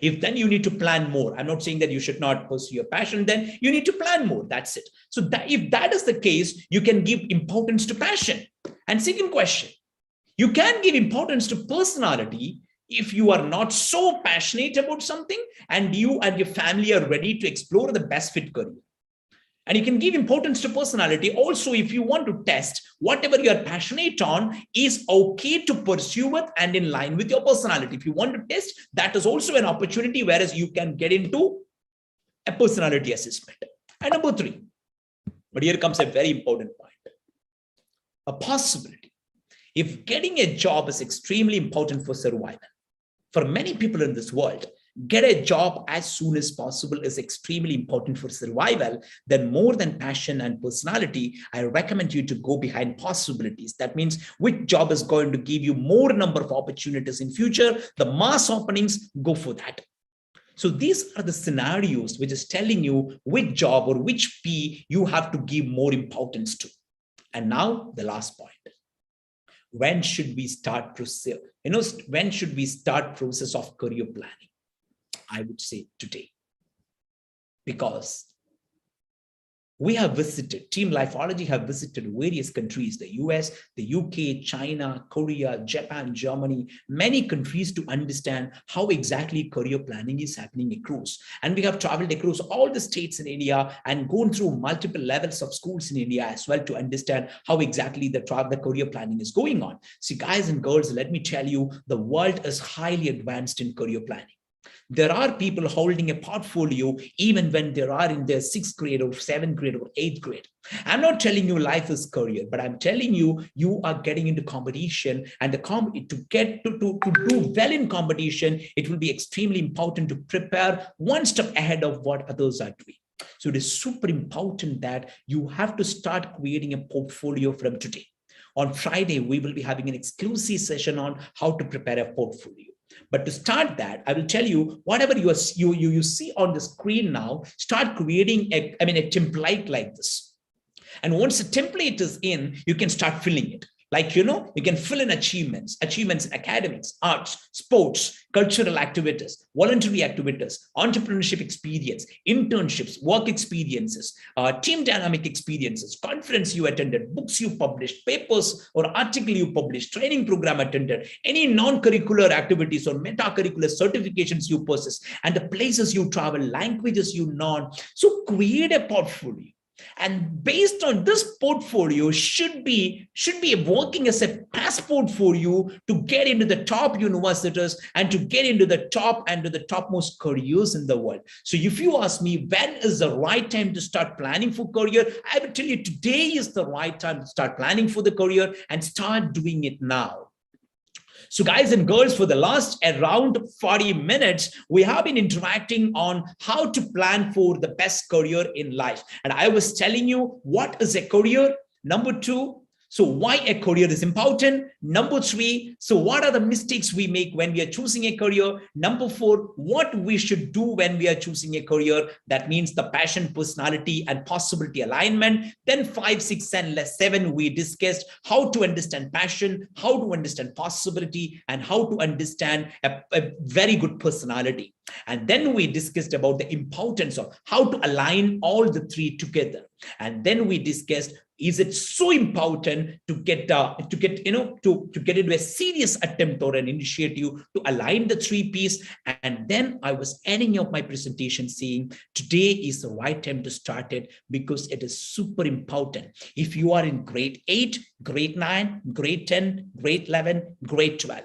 If then you need to plan more. I'm not saying that you should not pursue your passion, then you need to plan more. That's it. So that, if that is the case, you can give importance to passion. And second question, you can give importance to personality if you are not so passionate about something and you and your family are ready to explore the best fit career. And you can give importance to personality also if you want to test whatever you're passionate on is okay to pursue it and in line with your personality. If you want to test, that is also an opportunity, whereas you can get into a personality assessment. And number 3, but here comes a very important point, a possibility. If getting a job is extremely important for survival, for many people in this world, get a job as soon as possible is extremely important for survival. Then more than passion and personality, I recommend you to go behind possibilities. That means which job is going to give you more number of opportunities in future, the mass openings, go for that. So these are the scenarios which is telling you which job or which P you have to give more importance to. And now the last point. when should we start process? When should we start process of career planning? I would say today, because we have visited, Team Lifeology have visited various countries, the US, the UK, China, Korea, Japan, Germany, many countries to understand how exactly career planning is happening across. And we have traveled across all the states in India and gone through multiple levels of schools in India as well to understand how exactly the career planning is going on. See, guys and girls, let me tell you, the world is highly advanced in career planning. There are people holding a portfolio even when they are in their 6th grade or 7th grade or 8th grade. I'm not telling you life is career, but I'm telling you, you are getting into competition, and to do well in competition, it will be extremely important to prepare one step ahead of what others are doing. So it is super important that you have to start creating a portfolio from today. On Friday, we will be having an exclusive session on how to prepare a portfolio. But to start that, I will tell you, whatever you see on the screen now, start creating a template like this. And once the template is in, you can start filling it. Like, you can fill in achievements in academics, arts, sports, cultural activities, voluntary activities, entrepreneurship experience, internships, work experiences, team dynamic experiences, conference you attended, books you published, papers or article you published, training program attended, any non-curricular activities or meta-curricular certifications you possess, and the places you travel, languages you know. So create a portfolio. And based on this portfolio should be working as a passport for you to get into the top universities and to get into the top and to the topmost careers in the world. So if you ask me, when is the right time to start planning for career? I will tell you, today is the right time to start planning for the career, and start doing it now. So guys and girls, for the last around 40 minutes, we have been interacting on how to plan for the best career in life. And I was telling you what is a career. Number 2, so why a career is important. Number 3, so what are the mistakes we make when we are choosing a career. Number 4, what we should do when we are choosing a career. That means the passion, personality, and possibility alignment. Then 5, 6, and 7, we discussed how to understand passion, how to understand possibility, and how to understand a very good personality. And then we discussed about the importance of how to align all the 3 together. And then we discussed, is it so important to get into a serious attempt or an initiative to align the 3 P's. And then I was ending up my presentation saying, today is the right time to start it, because it is super important. If you are in grade 8, grade 9, grade 10, grade 11, grade 12,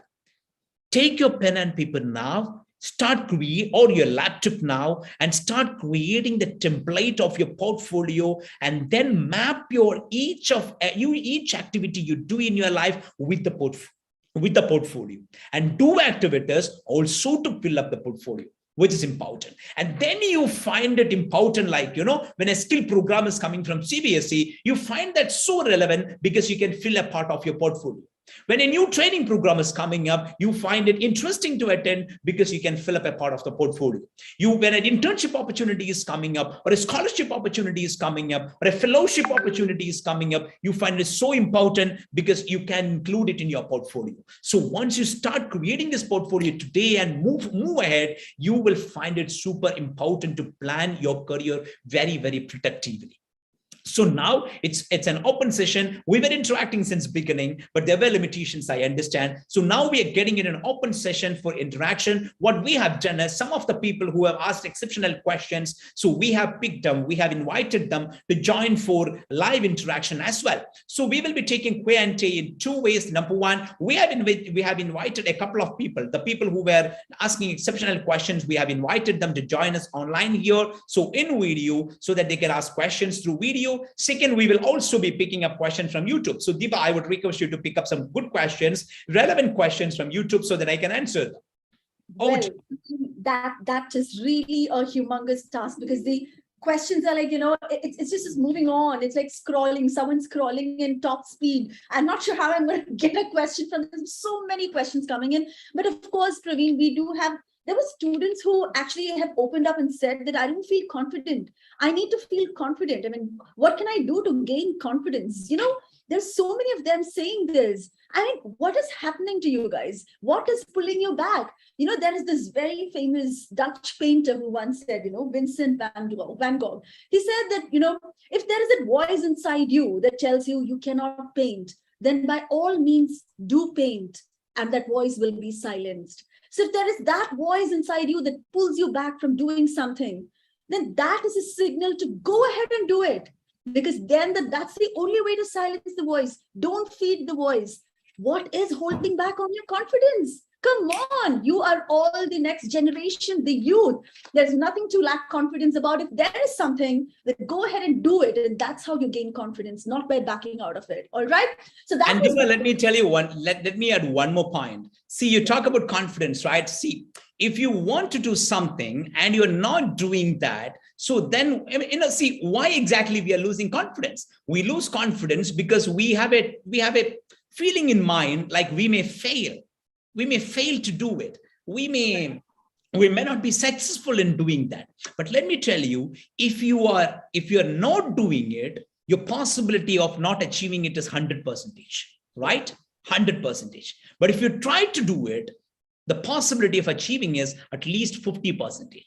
take your pen and paper now. Start create, or your laptop now, and start creating the template of your portfolio, and then map your each activity you do in your life with the portfolio, and do activities also to fill up the portfolio, which is important. And then you find it important, like, when a skill program is coming from CBSE, you find that so relevant because you can fill a part of your portfolio. When a new training program is coming up, you find it interesting to attend because you can fill up a part of the portfolio. When an internship opportunity is coming up, or a scholarship opportunity is coming up, or a fellowship opportunity is coming up, you find it so important because you can include it in your portfolio. So once you start creating this portfolio today and move ahead, you will find it super important to plan your career very, very productively. So now it's an open session. We were interacting since beginning, but there were limitations, I understand. So now we are getting in an open session for interaction. What we have done is, some of the people who have asked exceptional questions, so we have picked them, we have invited them to join for live interaction as well. So we will be taking Q&A in 2 ways. Number 1, we have invited a couple of people, the people who were asking exceptional questions. We have invited them to join us online here, so in video, so that they can ask questions through video. Second, we will also be picking up questions from YouTube. So Deepa, I would request you to pick up some good questions, relevant questions from YouTube, so that I can answer them. Well, that is really a humongous task, because the questions are like, it's just moving on. It's like scrolling, someone's scrolling in top speed. I'm not sure how I'm going to get a question from them. So many questions coming in. But of course, Praveen, there were students who actually have opened up and said that I don't feel confident. I need to feel confident. I mean, what can I do to gain confidence? There's so many of them saying this. I mean, what is happening to you guys? What is pulling you back? You know, there is this very famous Dutch painter who once said, you know, Vincent van Gogh. He said that, you know, if there is a voice inside you that tells you you cannot paint, then by all means do paint, and that voice will be silenced. So if there is that voice inside you that pulls you back from doing something, then that is a signal to go ahead and do it. Because then that's the only way to silence the voice. Don't feed the voice. What is holding back on your confidence? Come on, you are all the next generation, the youth. There's nothing to lack confidence about. If there is something, then go ahead and do it. And that's how you gain confidence, not by backing out of it. All right. So that and let me tell you let me add one more point. See, you talk about confidence, right? See, if you want to do something and you're not doing that, so then, you know, see why exactly we are losing confidence. We lose confidence because we have a feeling in mind, like we may fail. We may fail to do it. We may not be successful in doing that. But let me tell you, if you are not doing it, your possibility of not achieving it is 100%, right? 100%. But if you try to do it, the possibility of achieving is at least 50%,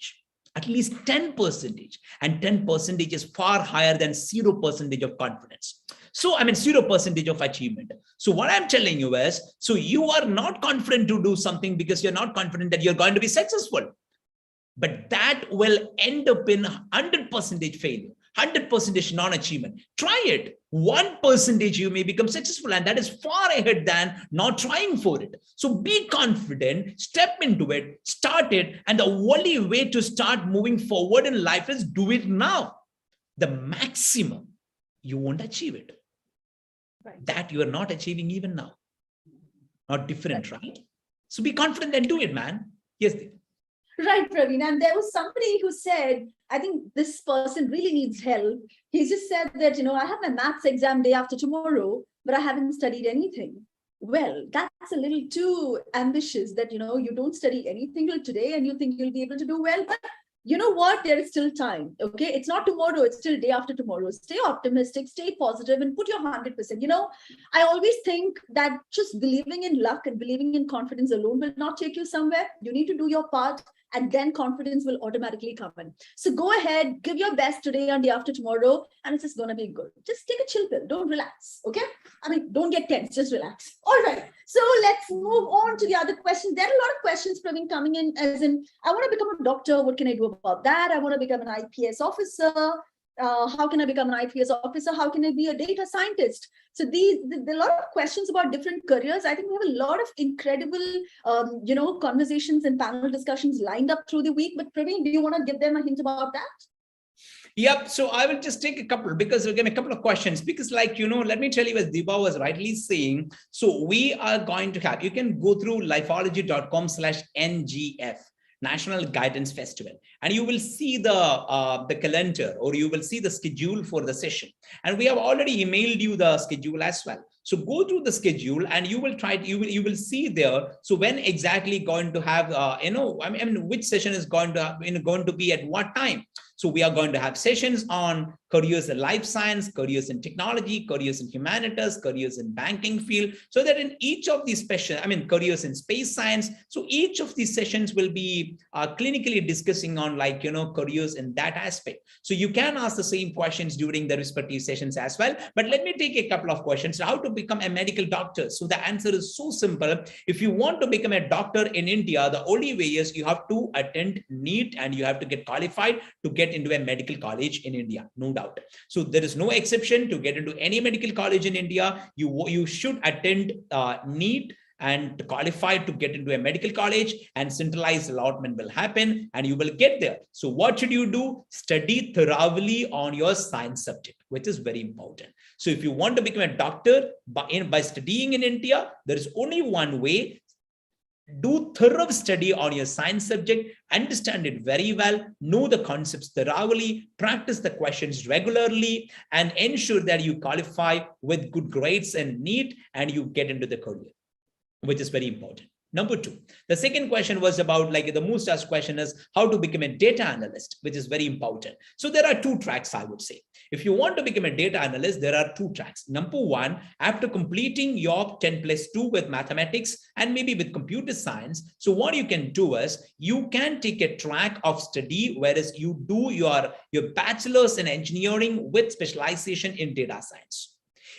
at least 10%, and 10% is far higher than 0% of confidence. So, I mean, 0% of achievement. So what I'm telling you is, so you are not confident to do something because you're not confident that you're going to be successful. But that will end up in 100% failure, 100% non-achievement. Try it. 1% you may become successful, and that is far ahead than not trying for it. So be confident, step into it, start it. And the only way to start moving forward in life is do it now. The maximum, you won't achieve it. Right. That you are not achieving even now. Not different, right? So be confident and do it, man. Yes, Deep. Right, Praveen. And there was somebody who said, I think this person really needs help. He just said that, you know, I have my maths exam day after tomorrow, but I haven't studied anything. Well, that's a little too ambitious that, you know, you don't study anything till today and you think you'll be able to do well. But you know what? There is still time. Okay. It's not tomorrow. It's still day after tomorrow. Stay optimistic, stay positive, and put your 100%. You know, I always think that just believing in luck and believing in confidence alone will not take you somewhere. You need to do your part, and then confidence will automatically come in. So go ahead, give your best today and day after tomorrow, and it's just going to be good. Just take a chill pill. Don't relax. Okay. I mean, don't get tense. Just relax. All right. So let's move on to the other questions. There are a lot of questions, Praveen, coming in as in, I want to become a doctor. What can I do about that? I want to become an IPS officer. How can I become an IPS officer? How can I be a data scientist? So there are a lot of questions about different careers. I think we have a lot of incredible, you know, conversations and panel discussions lined up through the week. But Praveen, do you want to give them a hint about that? Yep. So I will just take a couple, because again, a couple of questions, because like, you know, let me tell you, as Deepa was rightly saying, so we are going to have, you can go through lifeology.com/NGF. National Guidance Festival, and you will see the calendar, or you will see the schedule for the session, and we have already emailed you the schedule as well. So go through the schedule and you will you will see there. So when exactly going to have you know, I mean which session is going to be at what time. So we are going to have sessions on careers in life science, careers in technology, careers in humanities, careers in banking field. So that in each of these sessions, I mean, careers in space science. So each of these sessions will be clinically discussing on, like, you know, careers in that aspect. So you can ask the same questions during the respective sessions as well. But let me take a couple of questions. How to become a medical doctor? So the answer is so simple. If you want to become a doctor in India, the only way is you have to attend NEET and you have to get qualified to get into a medical college in India, no doubt. So there is no exception to get into any medical college in India. You should attend NEET and qualify to get into a medical college, and centralized allotment will happen and you will get there. So what should you do? Study thoroughly on your science subject, which is very important. So if you want to become a doctor by studying in India, there is only one way. Do thorough study on your science subject, understand it very well, know the concepts thoroughly, practice the questions regularly, and ensure that you qualify with good grades and NEET and you get into the career, which is very important. Number two, the second question was about like the most asked question is how to become a data analyst, which is very important. So there are two tracks, I would say. If you want to become a data analyst, there are two tracks. Number one, after completing your 10+2 with mathematics and maybe with computer science, so what you can do is you can take a track of study, whereas you do your bachelor's in engineering with specialization in data science.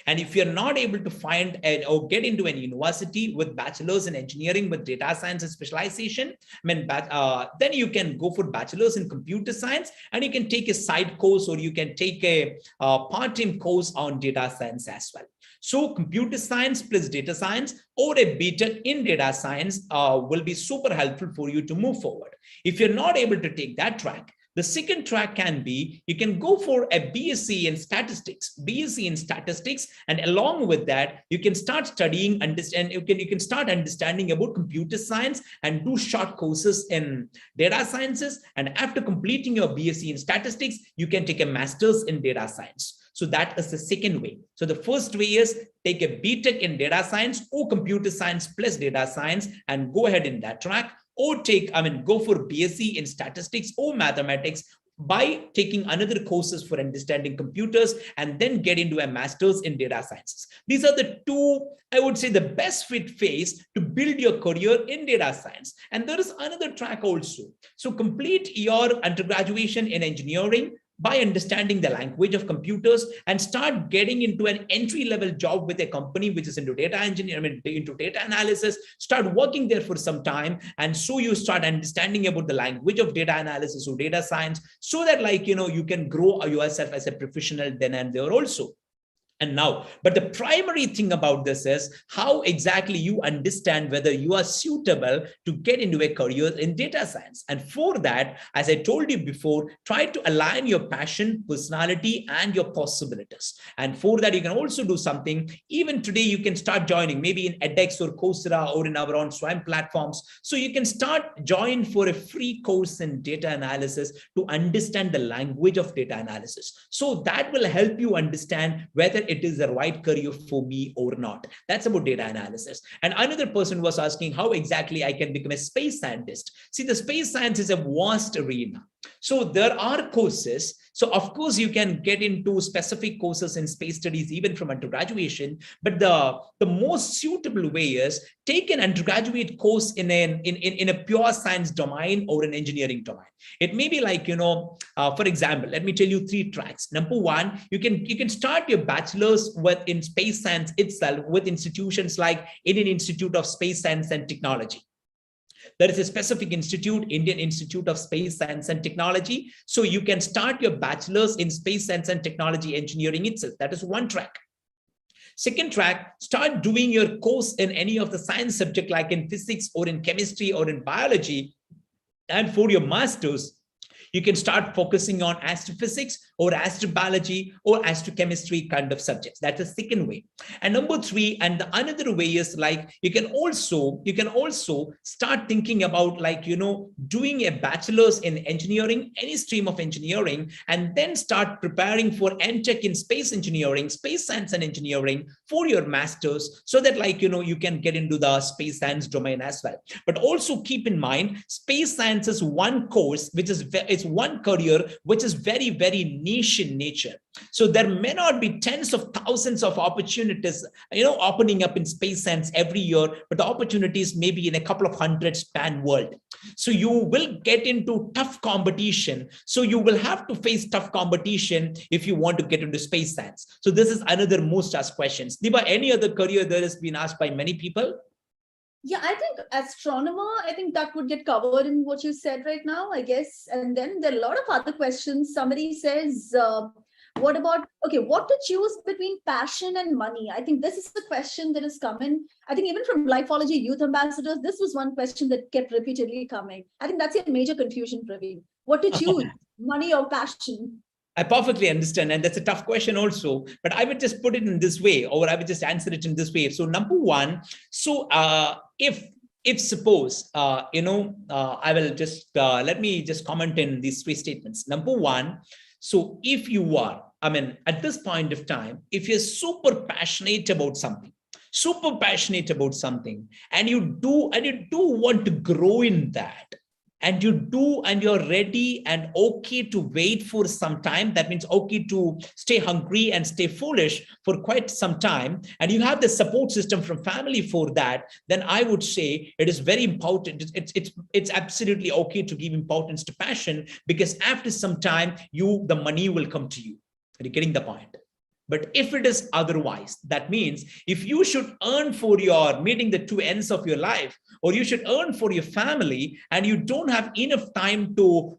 And if you're not able to find or get into any university with bachelor's in engineering with data science and specialization, then you can go for bachelor's in computer science, and you can take a side course or you can take a part-time course on data science as well. So computer science plus data science or a BTech in data science will be super helpful for you to move forward. If you're not able to take that track, the second track can be, you can go for a BSc in statistics, and along with that, you can start studying, you can start understanding about computer science and do short courses in data sciences. And after completing your BSc in statistics, you can take a master's in data science. So that is the second way. So the first way is take a BTech in data science or computer science plus data science and go ahead in that track. Or go for BSc in statistics or mathematics by taking another courses for understanding computers and then get into a master's in data sciences. These are the two, I would say, the best fit phase to build your career in data science. And there is another track also. So complete your undergraduation in engineering by understanding the language of computers and start getting into an entry-level job with a company which is into data engineering, into data analysis, start working there for some time. And so you start understanding about the language of data analysis or data science so that you can grow yourself as a professional then and there also. And now, but the primary thing about this is how exactly you understand whether you are suitable to get into a career in data science. And for that, as I told you before, try to align your passion, personality, and your possibilities. And for that, you can also do something. Even today, you can start joining maybe in edX or Coursera or in our own Swam platforms. So you can start join for a free course in data analysis to understand the language of data analysis. So that will help you understand whether it is the right career for me or not. That's about data analysis. And another person was asking how exactly I can become a space scientist. See, the space science is a vast arena. So there are courses. So of course you can get into specific courses in space studies even from undergraduation, but the most suitable way is take an undergraduate course in a pure science domain or an engineering domain. It may be for example, let me tell you 3 tracks. Number one, you can start your bachelor's in space science itself with institutions like Indian Institute of Space Science and Technology. There is a specific institute, Indian Institute of Space Science and Technology. So you can start your bachelor's in space science and technology engineering itself. That is one track. Second track, start doing your course in any of the science subject like in physics or in chemistry or in biology. And for your master's, you can start focusing on astrophysics or astrobiology or astrochemistry kind of subjects. That's the second way. And number 3, and the another way is you can also start thinking about doing a bachelor's in engineering, any stream of engineering, and then start preparing for MTech in space engineering, space science and engineering for your master's, so that you can get into the space science domain as well. But also keep in mind, space science is one course which is one career which is very, very niche in nature. So there may not be tens of thousands of opportunities, opening up in space science every year, but the opportunities may be in a couple of hundred span world. So you will get into tough competition. So you will have to face tough competition if you want to get into space science. So this is another most asked questions. Diba, any other career that has been asked by many people? Yeah, I think astronomer, I think that would get covered in what you said right now, I guess. And then there are a lot of other questions. Somebody says, what to choose between passion and money? I think this is the question that is coming. I think even from Lifeology Youth Ambassadors, this was one question that kept repeatedly coming. I think that's a major confusion, Praveen. What to choose, money or passion? I perfectly understand. And that's a tough question also, but I would just put it in this way, or I would just answer it in this way. So number one, so if suppose, I will just, let me just comment in these 3 statements. Number one, so if you are, at this point of time, if you're super passionate about something, super passionate about something, and you do want to grow in that, and you're ready and okay to wait for some time, that means okay to stay hungry and stay foolish for quite some time, and you have the support system from family for that, then I would say it is very important. It's absolutely okay to give importance to passion, because after some time the money will come to you. Are you getting the point? But if it is otherwise, that means if you should earn for your meeting the two ends of your life, or you should earn for your family, and you don't have enough time to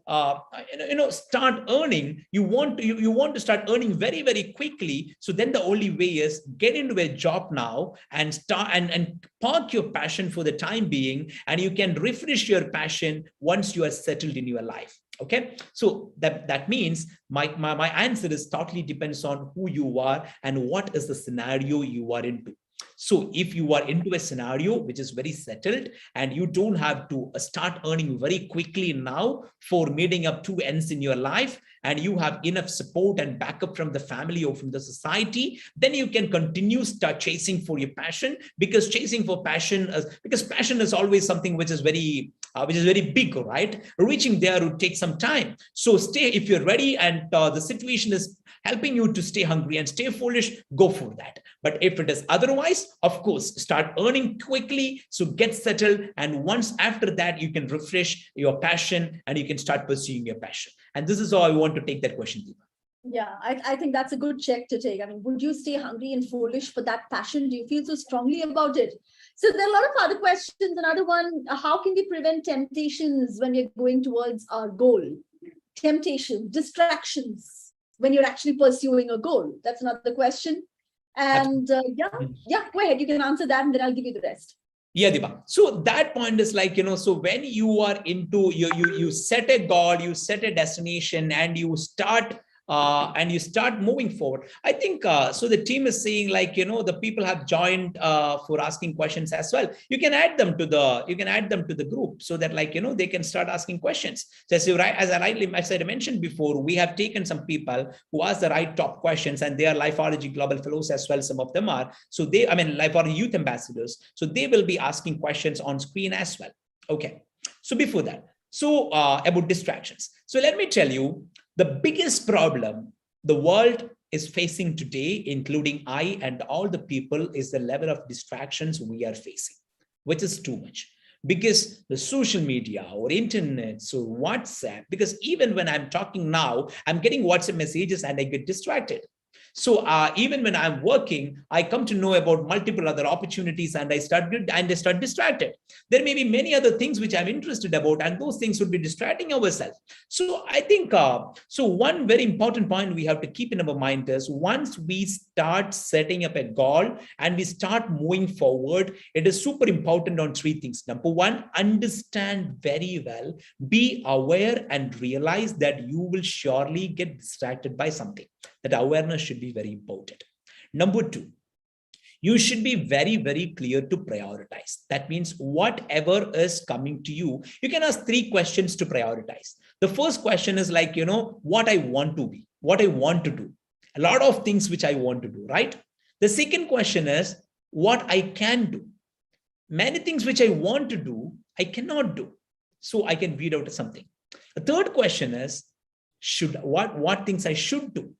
start earning, you want to start earning very, very quickly. So then the only way is get into a job now and start and park your passion for the time being, and you can refresh your passion once you are settled in your life. Okay, so that means my answer is totally depends on who you are and what is the scenario you are into. So if you are into a scenario which is very settled and you don't have to start earning very quickly now for meeting up two ends in your life, and you have enough support and backup from the family or from the society, then you can continue start chasing for your passion, because chasing for passion because passion is always something which is very big, right? Reaching there would take some time. So stay, if you're ready and the situation is helping you to stay hungry and stay foolish, go for that. But if it is otherwise, of course, start earning quickly, so get settled, and once after that you can refresh your passion and you can start pursuing your passion. And this is how I want to take that question, Deepa. Yeah, I think that's a good check to take. I mean, would you stay hungry and foolish for that passion? Do you feel so strongly about it? So there are a lot of other questions. Another one, how can we prevent temptations when we're going towards our goal? Temptation, distractions when you're actually pursuing a goal. That's another question. And yeah, go ahead. You can answer that and then I'll give you the rest. Yeah, Diba. So that point is like, so when you are into, you set a goal, you set a destination, and you start moving forward. I think, so the team is saying like, the people have joined for asking questions as well. You can add them to the group so that like, they can start asking questions. So as I mentioned before, we have taken some people who ask the right top questions, and they are Lifeology Global Fellows as well. Some of them are, so Lifeology Youth Ambassadors. So they will be asking questions on screen as well. Okay. So before that, so about distractions. So let me tell you, the biggest problem the world is facing today, including I and all the people, is the level of distractions we are facing, which is too much. Because the social media or internet or WhatsApp, because even when I'm talking now, I'm getting WhatsApp messages and I get distracted. So even when I'm working, I come to know about multiple other opportunities, and I start distracted. There may be many other things which I'm interested about, and those things would be distracting ourselves. So I think, so one very important point we have to keep in our mind is, once we start setting up a goal and we start moving forward, it is super important on three things. Number one, understand very well, be aware and realize that you will surely get distracted by something. That awareness should be very important. Number two, you should be very, very clear to prioritize. That means whatever is coming to you, you can ask three questions to prioritize. The first question is like, what I want to be, what I want to do, a lot of things which I want to do, right? The second question is what I can do. Many things which I want to do, I cannot do. So I can weed out something. The third question is, what things I should do.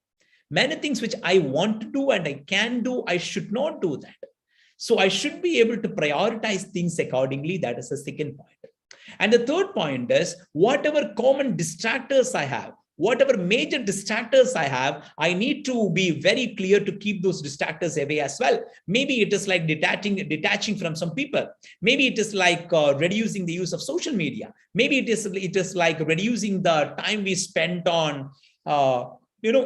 Many things which I want to do and I can do, I should not do that. So I should be able to prioritize things accordingly. That is the second point. And the third point is, whatever common distractors I have, whatever major distractors I have, I need to be very clear to keep those distractors away as well. Maybe it is like detaching from some people. Maybe it is like reducing the use of social media. Maybe it is like reducing the time we spent on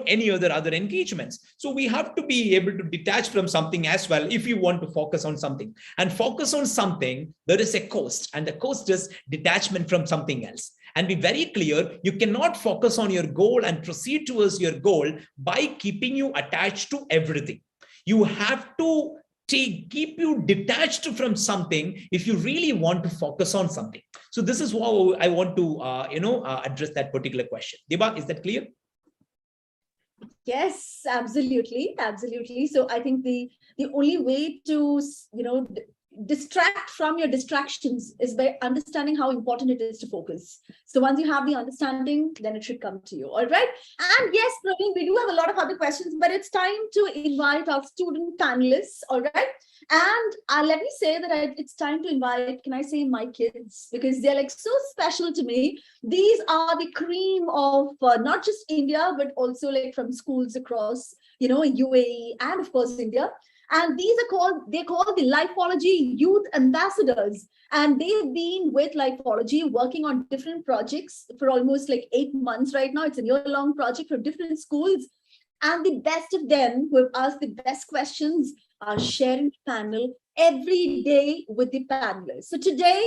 any other engagements. So we have to be able to detach from something as well if you want to focus on something. And focus on something, there is a cost, and the cost is detachment from something else. And be very clear, you cannot focus on your goal and proceed towards your goal by keeping you attached to everything. You have to keep you detached from something if you really want to focus on something. So this is how I want to address that particular question. Deba, is that clear? Yes, absolutely, absolutely. So I think the only way to, distract from your distractions is by understanding how important it is to focus. So once you have the understanding, then it should come to you. All right. And yes, Praveen, we do have a lot of other questions, but it's time to invite our student panelists. All right. And let me say that it's time to invite, can I say, my kids, because they're like so special to me. These are the cream of not just India, but also like from schools across, UAE and of course India. And they're called the Lifeology Youth Ambassadors. And they've been with Lifeology working on different projects for almost like 8 months right now. It's a year-long project for different schools. And the best of them who have asked the best questions are sharing the panel every day with the panelists. So today,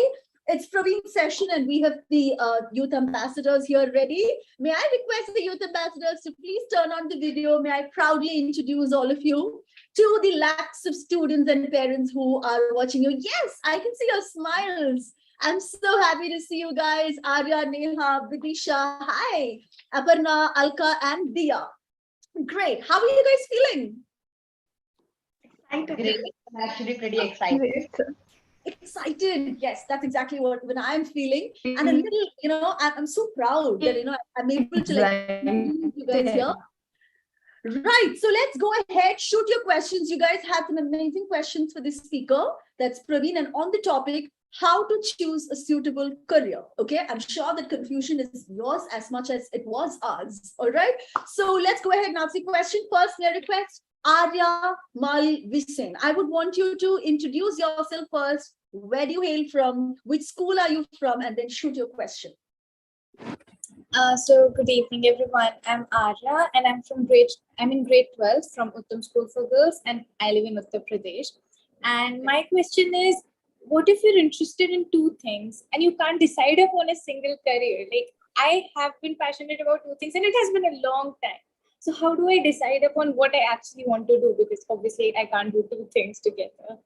it's Praveen's session and we have the youth ambassadors here ready. May I request the youth ambassadors to please turn on the video. May I proudly introduce all of you to the lakhs of students and parents who are watching you. Yes, I can see your smiles. I'm so happy to see you guys. Arya, Neha, Vidisha, hi. Aparna, Alka, and Dia. Great. How are you guys feeling? Excited. I'm actually pretty excited. Excited. Yes, that's exactly what when I'm feeling. And a little, I'm so proud that, I'm able to you guys here. Right. So let's go ahead. Shoot your questions. You guys had some amazing questions for this speaker. That's Praveen. And on the topic, how to choose a suitable career. Okay. I'm sure that confusion is yours as much as it was ours. All right. So let's go ahead and ask the question. First, may I request Arya Malvisen. I would want you to introduce yourself first. Where do you hail from? Which school are you from? And then shoot your question. So good evening, everyone. I'm Arya, and I'm in grade 12 from Uttam School for Girls, and I live in Uttar Pradesh. And my question is, what if you're interested in two things and you can't decide upon a single career? Like, I have been passionate about two things, and it has been a long time. So how do I decide upon what I actually want to do? Because obviously I can't do two things together.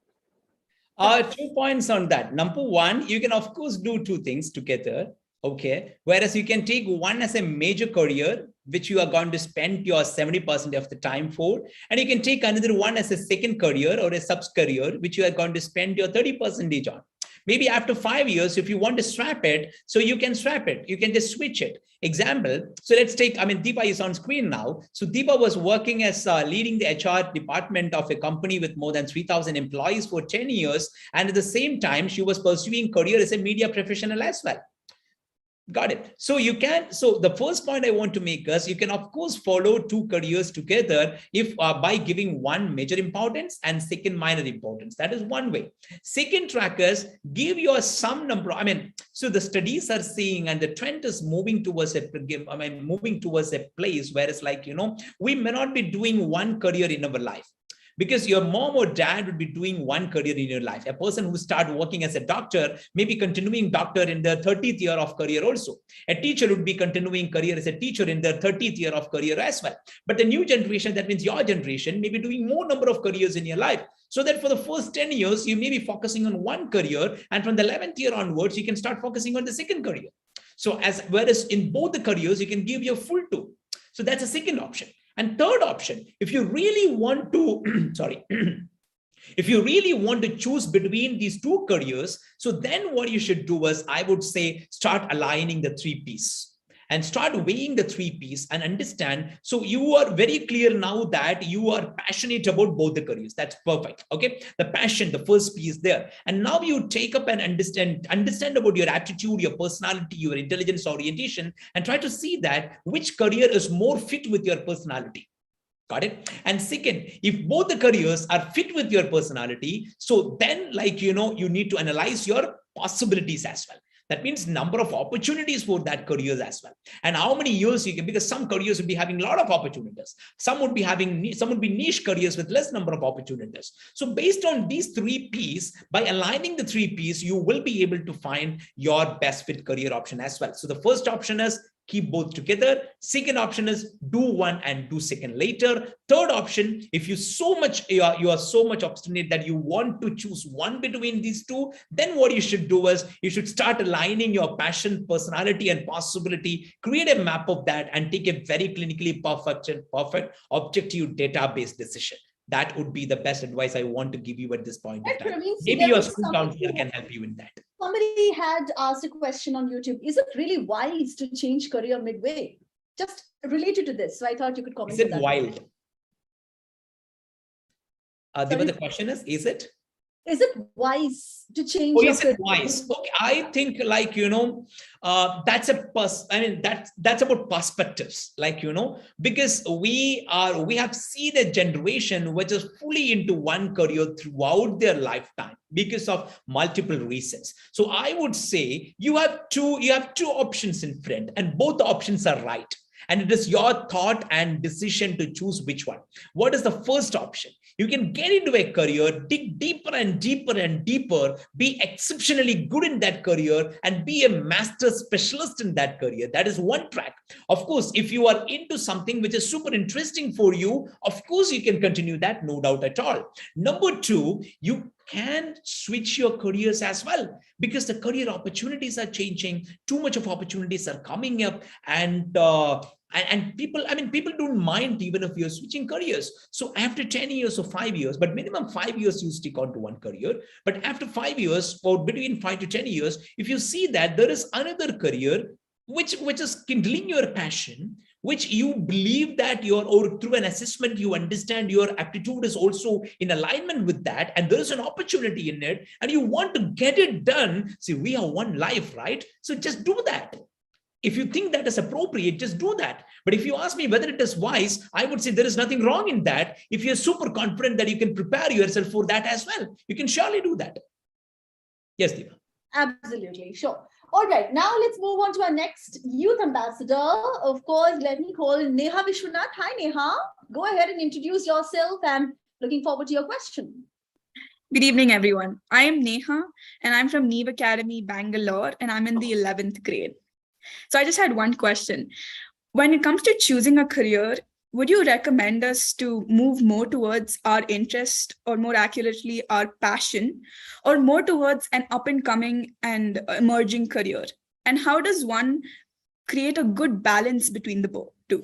2 points on that. Number one, you can of course do two things together. Okay. Whereas you can take one as a major career, which you are going to spend your 70% of the time for. And you can take another one as a second career or a sub career, which you are going to spend your 30% on. Maybe after 5 years, if you want to strap it, so you can strap it. You can just switch it. Example. So let's take, Deepa is on screen now. So Deepa was working as leading the HR department of a company with more than 3,000 employees for 10 years. And at the same time, she was pursuing career as a media professional as well. Got it. So you can, so the first point I want to make is you can of course follow two careers together if by giving one major importance and second minor importance. That is one way. Second track is give your some number. So the studies are saying, and the trend is moving towards a place where it's like, we may not be doing one career in our life. Because your mom or dad would be doing one career in your life. A person who started working as a doctor may be continuing doctor in their 30th year of career also. A teacher would be continuing career as a teacher in their 30th year of career as well. But the new generation, that means your generation, may be doing more number of careers in your life. So that for the first 10 years, you may be focusing on one career. And from the 11th year onwards, you can start focusing on the second career. So whereas in both the careers, you can give your full to. So that's a second option. And third option, if you really want to, if you really want to choose between these two careers, so then what you should do is, I would say, start aligning the 3 Ps. And start weighing the 3 Ps and understand. So you are very clear now that you are passionate about both the careers. That's perfect. Okay. The passion, the first P is there. And now you take up and understand about your attitude, your personality, your intelligence orientation, and try to see that which career is more fit with your personality. Got it? And second, if both the careers are fit with your personality, so then you need to analyze your possibilities as well. That means number of opportunities for that careers as well. And how many years you can, because some careers will be having a lot of opportunities. Some would be niche careers with less number of opportunities. So based on these 3 Ps, by aligning the 3 Ps, you will be able to find your best fit career option as well. So the first option is keep both together. Second option is do one and do second later. Third option, if you are so much obstinate that you want to choose one between these two, then what you should do is you should start aligning your passion, personality, and possibility, create a map of that, and take a very clinically perfect objective database decision. That would be the best advice I want to give you at this point of time. Maybe your school counselor can help you in that. Somebody had asked a question on YouTube. Is it really wise to change career midway? Just related to this. So I thought you could comment. Is it wild? The question is it? Is it wise to change? Oh, is it wise? Okay, I think that's about perspectives, because we have seen a generation which is fully into one career throughout their lifetime because of multiple reasons. So I would say you have two options in front, and both the options are right. And it is your thought and decision to choose which one. What is the first option? You can get into a career, dig deeper and deeper and deeper, be exceptionally good in that career, and be a master specialist in that career. That is one track. Of course, if you are into something which is super interesting for you, of course, you can continue that, no doubt at all. Number two, you can switch your careers as well, because the career opportunities are changing. Too much of opportunities are coming up, and people don't mind even if you're switching careers. So after 10 years or 5 years, but minimum 5 years, you stick on to one career. But after 5 years, or between 5 to 10 years, if you see that there is another career which is kindling your passion, which you believe that or through an assessment, you understand your aptitude is also in alignment with that, and there is an opportunity in it, and you want to get it done. See, we have one life, right? So just do that. If you think that is appropriate, just do that. But if you ask me whether it is wise, I would say there is nothing wrong in that. If you're super confident that you can prepare yourself for that as well, you can surely do that. Yes, Deepa. Absolutely, sure. All right, now let's move on to our next youth ambassador. Of course, let me call Neha Vishwanath. Hi, Neha. Go ahead and introduce yourself, and looking forward to your question. Good evening, everyone. I am Neha, and I'm from Neve Academy, Bangalore, and I'm in the 11th grade. So I just had one question. When it comes to choosing a career, would you recommend us to move more towards our interest, or more accurately, our passion, or more towards an up-and-coming and emerging career? And how does one create a good balance between the two?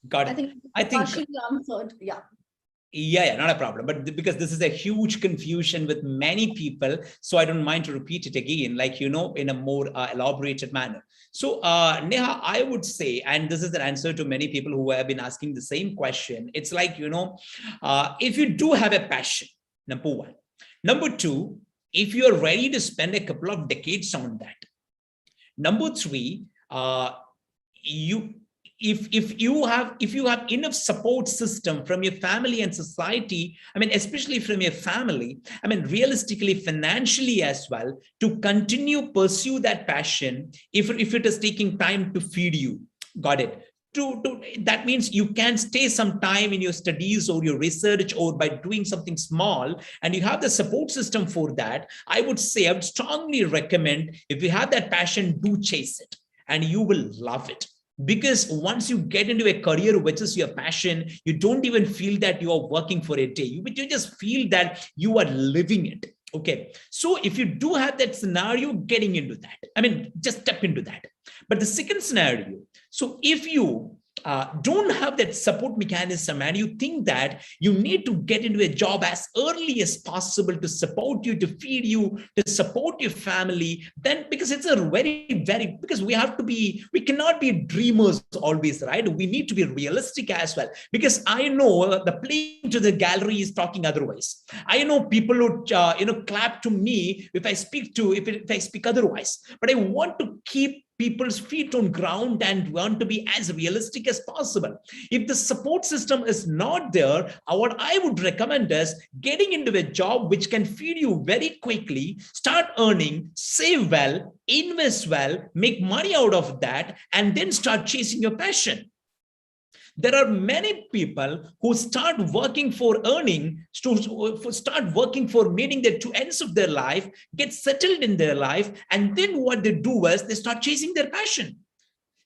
Got it. I think partially answered. Yeah, not a problem. But because this is a huge confusion with many people, so I don't mind to repeat it again, in a more elaborated manner. So Neha, I would say, and this is an answer to many people who have been asking the same question. It's if you do have a passion, number one. Number two, if you're ready to spend a couple of decades on that. Number three, if you have enough support system from your family and society, especially from your family, realistically, financially as well, to continue pursue that passion, if it is taking time to feed you. Got it. That means you can stay some time in your studies or your research, or by doing something small, and you have the support system for that. I would strongly recommend, if you have that passion, do chase it, and you will love it. Because once you get into a career which is your passion, you don't even feel that you are working for a day. You just feel that you are living it. Okay. So if you do have that scenario, getting into that, just step into that. But the second scenario, so if you don't have that support mechanism, and you think that you need to get into a job as early as possible to support you, to feed you, to support your family, then because it's a because we cannot be dreamers always, right? We need to be realistic as well, because I know the playing to the gallery is talking otherwise. I know people would clap to me if I speak otherwise, but I want to keep people's feet on ground and want to be as realistic as possible. If the support system is not there, what I would recommend is getting into a job which can feed you very quickly, start earning, save well, invest well, make money out of that, and then start chasing your passion. There are many people who start working for earning, start working for meeting the two ends of their life, get settled in their life, and then what they do is they start chasing their passion.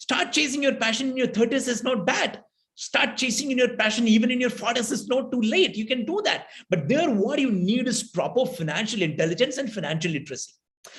Start chasing your passion in your 30s is not bad. Start chasing in your passion even in your 40s is not too late. You can do that. But there, what you need is proper financial intelligence and financial literacy.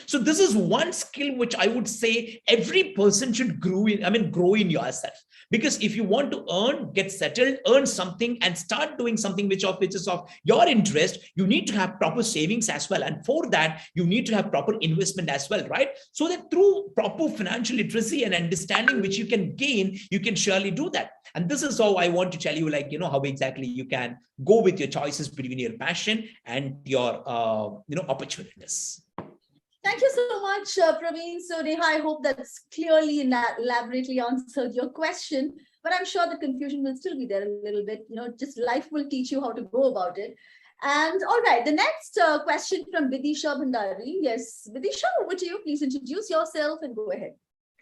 So this is one skill which I would say every person should grow in yourself. Because if you want to earn, get settled, earn something and start doing something which is of your interest, you need to have proper savings as well. And for that, you need to have proper investment as well, right? So that through proper financial literacy and understanding which you can gain, you can surely do that. And this is how I want to tell you, how exactly you can go with your choices between your passion and your, opportunities. Thank you so much, Praveen. So Neha, I hope that's clearly and elaborately answered your question, but I'm sure the confusion will still be there a little bit. Just life will teach you how to go about it. And all right, the next question from Vidisha Bhandari. Yes, Vidisha, over to you. Please introduce yourself and go ahead.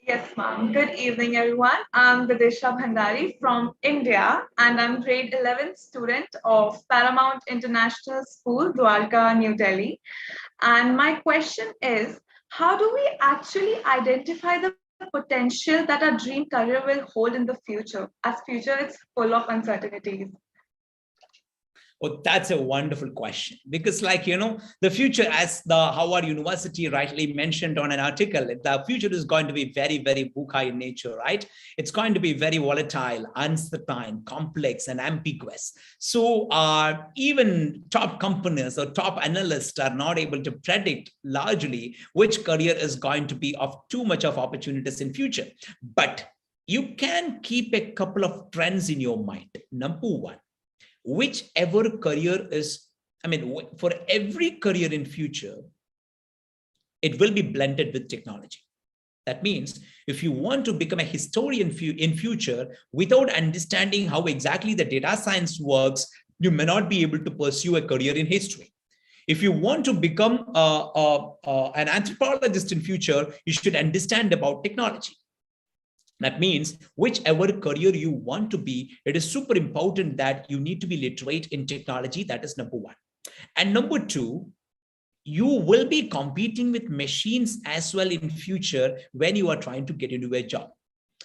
Yes, ma'am. Good evening, everyone. I'm Vidisha Bhandari from India, and I'm grade 11 student of Paramount International School, Dwarka, New Delhi. And my question is, how do we actually identify the potential that our dream career will hold in the future, as future is full of uncertainties? Oh, that's a wonderful question, because the future, as the Howard University rightly mentioned on an article, the future is going to be very, very VUCA in nature, right? It's going to be very volatile, uncertain, complex, and ambiguous. So even top companies or top analysts are not able to predict largely which career is going to be of too much of opportunities in future. But you can keep a couple of trends in your mind. Number one, whichever career is, for every career in future, it will be blended with technology. That means if you want to become a historian in future without understanding how exactly the data science works, you may not be able to pursue a career in history. If you want to become an anthropologist in future, you should understand about technology. That means whichever career you want to be, it is super important that you need to be literate in technology. That is number one. And number two, you will be competing with machines as well in future when you are trying to get into a job.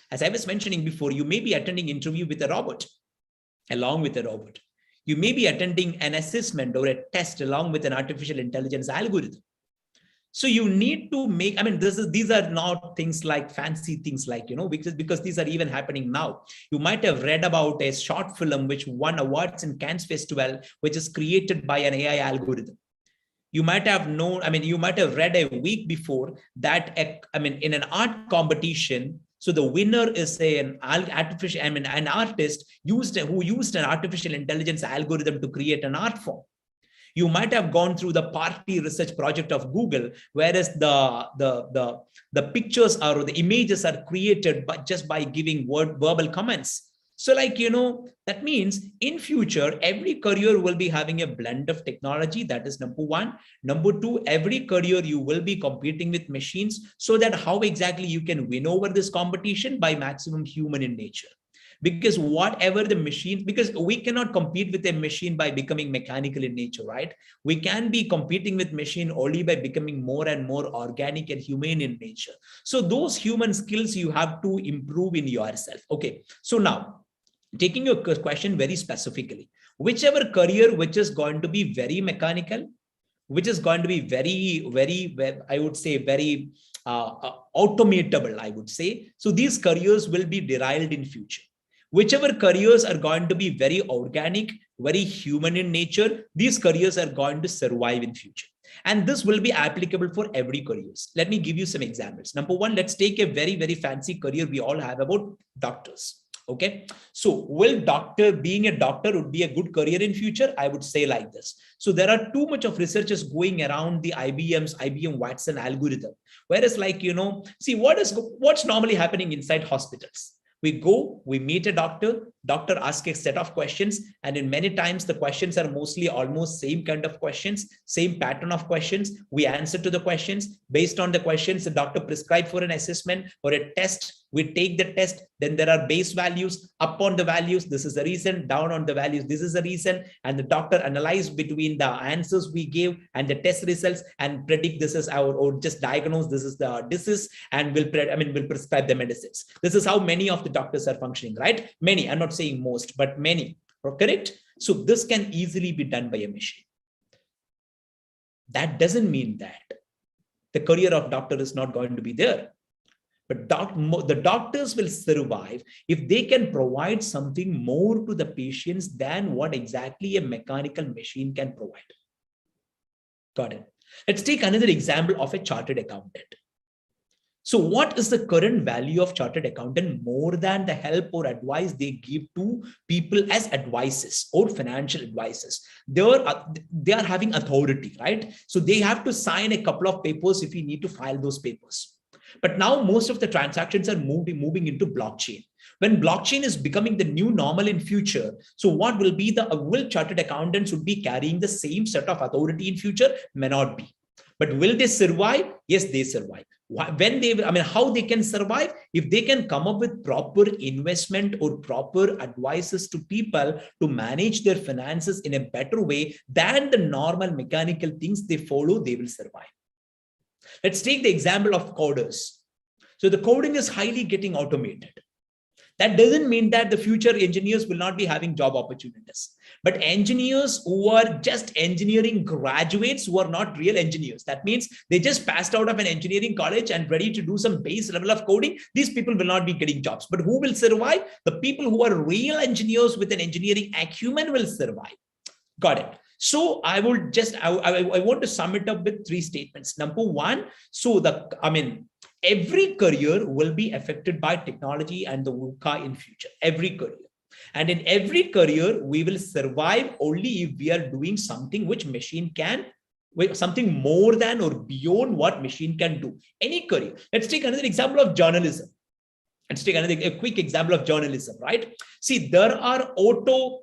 As I was mentioning before, you may be attending an interview with a robot, along with a robot. You may be attending an assessment or a test along with an artificial intelligence algorithm. So you need to make, these are not things like fancy things because these are even happening now. You might have read about a short film which won awards in Cannes Festival, which is created by an AI algorithm. You might have known, you might have read a week before that, in an art competition, so the winner is an artist who used an artificial intelligence algorithm to create an art form. You might have gone through the party research project of Google, whereas the pictures or the images are created just by giving verbal comments. So that means in future, every career will be having a blend of technology. That is number one. Number two, every career you will be competing with machines, so that how exactly you can win over this competition by maximum human in nature. Because whatever the machine, because we cannot compete with a machine by becoming mechanical in nature, right? We can be competing with machine only by becoming more and more organic and humane in nature. So those human skills you have to improve in yourself. Okay, so now taking your question very specifically, whichever career which is going to be very mechanical, which is going to be very, I would say, very automatable, I would say. So these careers will be derived in future. Whichever careers are going to be very organic, very human in nature, these careers are going to survive in future. And this will be applicable for every careers. Let me give you some examples. Number one, let's take a very, very fancy career we all have about doctors. Okay, so being a doctor would be a good career in future? I would say like this. So there are too much of researchers going around the IBM Watson algorithm. Whereas see what's normally happening inside hospitals. We go, we meet a doctor asks a set of questions, and in many times the questions are mostly almost same kind of questions, same pattern of questions. We answer to the questions. Based on the questions, the doctor prescribed for an assessment or a test We take the test, then there are base values. Up on the values, this is the reason. Down on the values, this is the reason. And the doctor analyzes between the answers we gave and the test results and predict this is our, or just diagnose this is the disease, and will prescribe the medicines. This is how many of the doctors are functioning, right? Many, I'm not saying most, but many, correct? So this can easily be done by a machine. That doesn't mean that the career of doctor is not going to be there. But the doctors will survive if they can provide something more to the patients than what exactly a mechanical machine can provide. Got it? Let's take another example of a chartered accountant. So what is the current value of chartered accountant more than the help or advice they give to people as advisors or financial advisors? They are having authority, right? So they have to sign a couple of papers if you need to file those papers. But now most of the transactions are moving into blockchain. When blockchain is becoming the new normal in future, so what will be will chartered accountants would be carrying the same set of authority in future? May not be. But will they survive? Yes, they survive. When they, how they can survive? If they can come up with proper investment or proper advices to people to manage their finances in a better way than the normal mechanical things they follow, they will survive. Let's take the example of coders. So the coding is highly getting automated. That doesn't mean that the future engineers will not be having job opportunities. But engineers who are just engineering graduates who are not real engineers, that means they just passed out of an engineering college and ready to do some base level of coding, these people will not be getting jobs. But who will survive? The people who are real engineers with an engineering acumen will survive. Got it. So I will just, I want to sum it up with 3 statements. Number 1, so every career will be affected by technology and the VUCA in future, every career. And in every career, we will survive only if we are doing something which machine can, something more than or beyond what machine can do. Any career. Let's take another example of journalism. Let's take a quick example of journalism, right? See, there are auto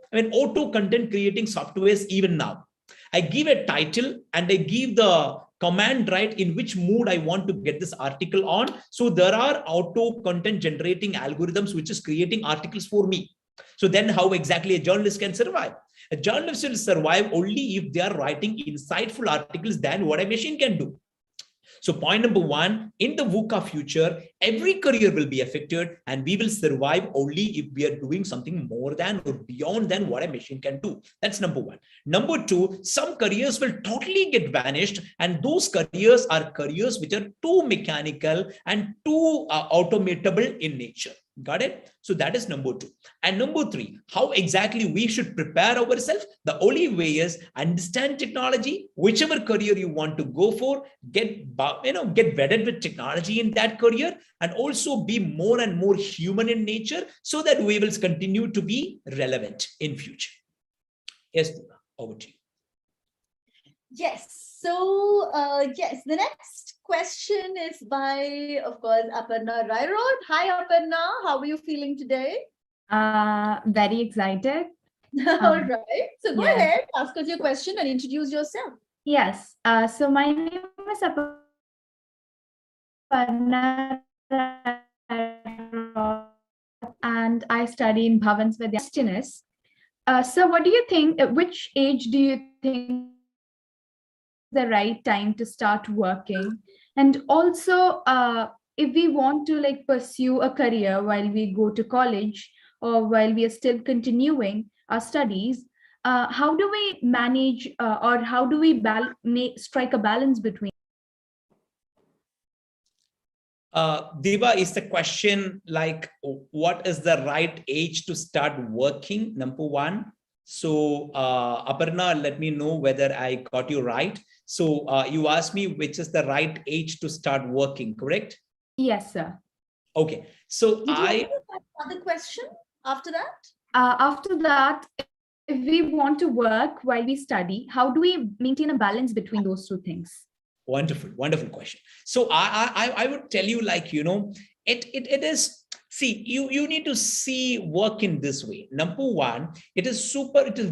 content creating softwares even now. I give a title and I give the command, right, in which mood I want to get this article on. So there are auto content generating algorithms which is creating articles for me. So then how exactly a journalist can survive? A journalist will survive only if they are writing insightful articles than what a machine can do. So point number 1, in the VUCA future, every career will be affected and we will survive only if we are doing something more than or beyond than what a machine can do. That's number 1. Number 2, some careers will totally get vanished, and those careers are careers which are too mechanical and too automatable in nature. Got it? So that is number 2. And number 3, how exactly we should prepare ourselves? The only way is understand technology, whichever career you want to go for, get vetted with technology in that career, and also be more and more human in nature so that we will continue to be relevant in future. Yes, over to you. Yes. So, yes, the next question is by, of course, Aparna Rairod. Hi, Aparna. How are you feeling today? Very excited. All right. So go ahead, ask us your question and introduce yourself. Yes. So my name is Aparna Rairod, and I study in Bhavans Vidya. Question is, so what do you think, at which age do you think the right time to start working? And also, if we want to pursue a career while we go to college or while we are still continuing our studies, how do we manage or how do we strike a balance between? Diva, is the question what is the right age to start working? Number 1. So Aparna, let me know whether I got you right. So you asked me which is the right age to start working, correct? Yes, sir. Okay. So Did you have another question after that? After that, if we want to work while we study, how do we maintain a balance between those 2 things? Wonderful, wonderful question. So I would tell you, it is, See, you need to see work in this way. Number one, it is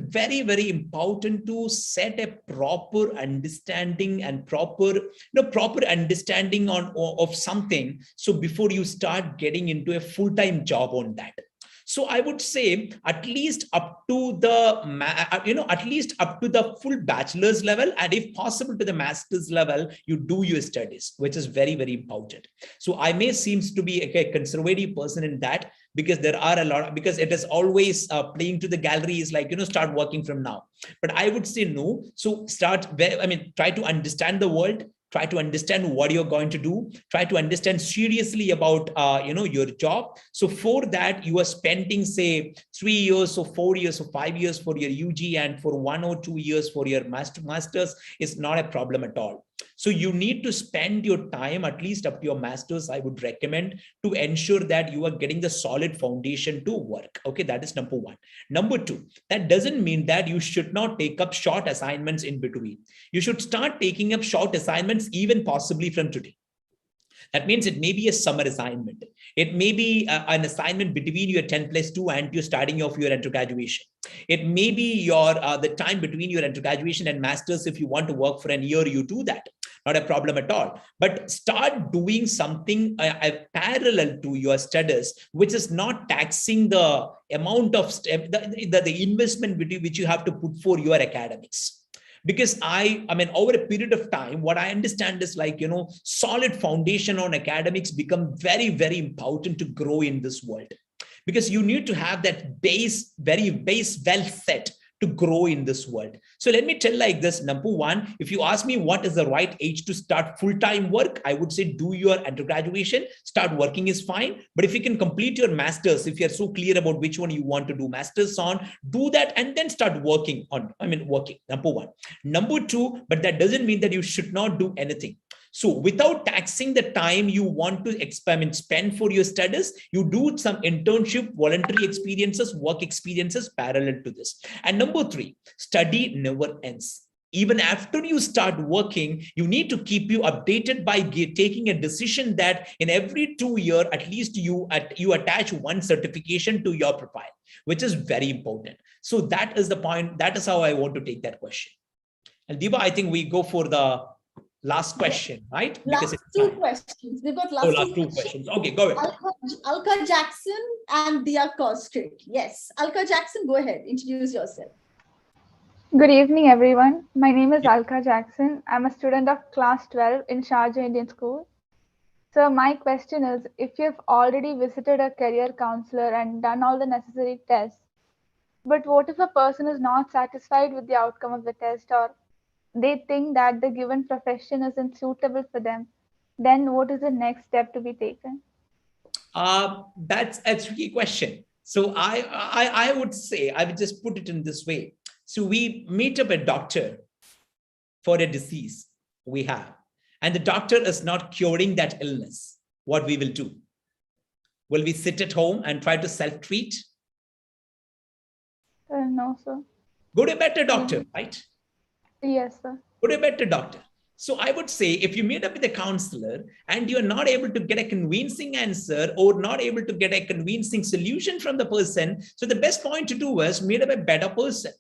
very, very important to set a proper understanding and proper understanding of something. So before you start getting into a full-time job on that. So I would say at least up to the full bachelor's level, and if possible to the master's level, you do your studies, which is very, very important. So I may seems to be a conservative person in that, because there are a lot, because it is always playing to the gallery is like, start working from now. But I would say no. So try to understand the world. Try to understand what you're going to do. Try to understand seriously about, your job. So for that, you are spending, say, 3 years or 4 years or 5 years for your UG, and for 1 or 2 years for your master's is not a problem at all. So you need to spend your time at least up to your master's, I would recommend, to ensure that you are getting the solid foundation to work. Okay, that is number one. Number two, that doesn't mean that you should not take up short assignments in between. You should start taking up short assignments even possibly from today. That means it may be a summer assignment. It may be an assignment between your 10+2 and you're starting off your undergraduation. It may be your the time between your undergraduation and master's. If you want to work for a year, you do that. Not a problem at all. But start doing something parallel to your studies, which is not taxing the amount of the investment which you have to put for your academics. Because over a period of time, what I understand is like, solid foundation on academics become very, very important to grow in this world, because you need to have that base well set to grow in this world. So let me tell like this. Number one, if you ask me what is the right age to start full-time work, I would say do your undergraduation, start working is fine. But if you can complete your master's, if you're so clear about which one you want to do master's on, do that and then start working on, working, number one. Number two, but that doesn't mean that you should not do anything. So without taxing the time you want to spend for your studies, you do some internship, voluntary experiences, work experiences parallel to this. And number three, study never ends. Even after you start working, you need to keep you updated by taking a decision that in every 2 years, at least you attach one certification to your profile, which is very important. So that is the point. That is how I want to take that question. And Diba, I think we go for the last question, right? Last two questions. We've got last two questions. Okay, go ahead. Alka Jackson and Dia Kostrick. Yes, Alka Jackson, go ahead. Introduce yourself. Good evening, everyone. My name is Alka Jackson. I'm a student of class 12 in Sharjah Indian School. So my question is, if you've already visited a career counselor and done all the necessary tests, but what if a person is not satisfied with the outcome of the test, or they think that the given profession isn't suitable for them, then what is the next step to be taken? That's a tricky question. So I would say, I would just put it in this way. So we meet up a doctor for a disease we have, and the doctor is not curing that illness. What we will do? Will we sit at home and try to self-treat? No, sir. Go to a better doctor, right? Yes, sir. Go to a better doctor. So I would say if you meet up with a counselor and you're not able to get a convincing answer or not able to get a convincing solution from the person, so the best point to do is meet up a better person.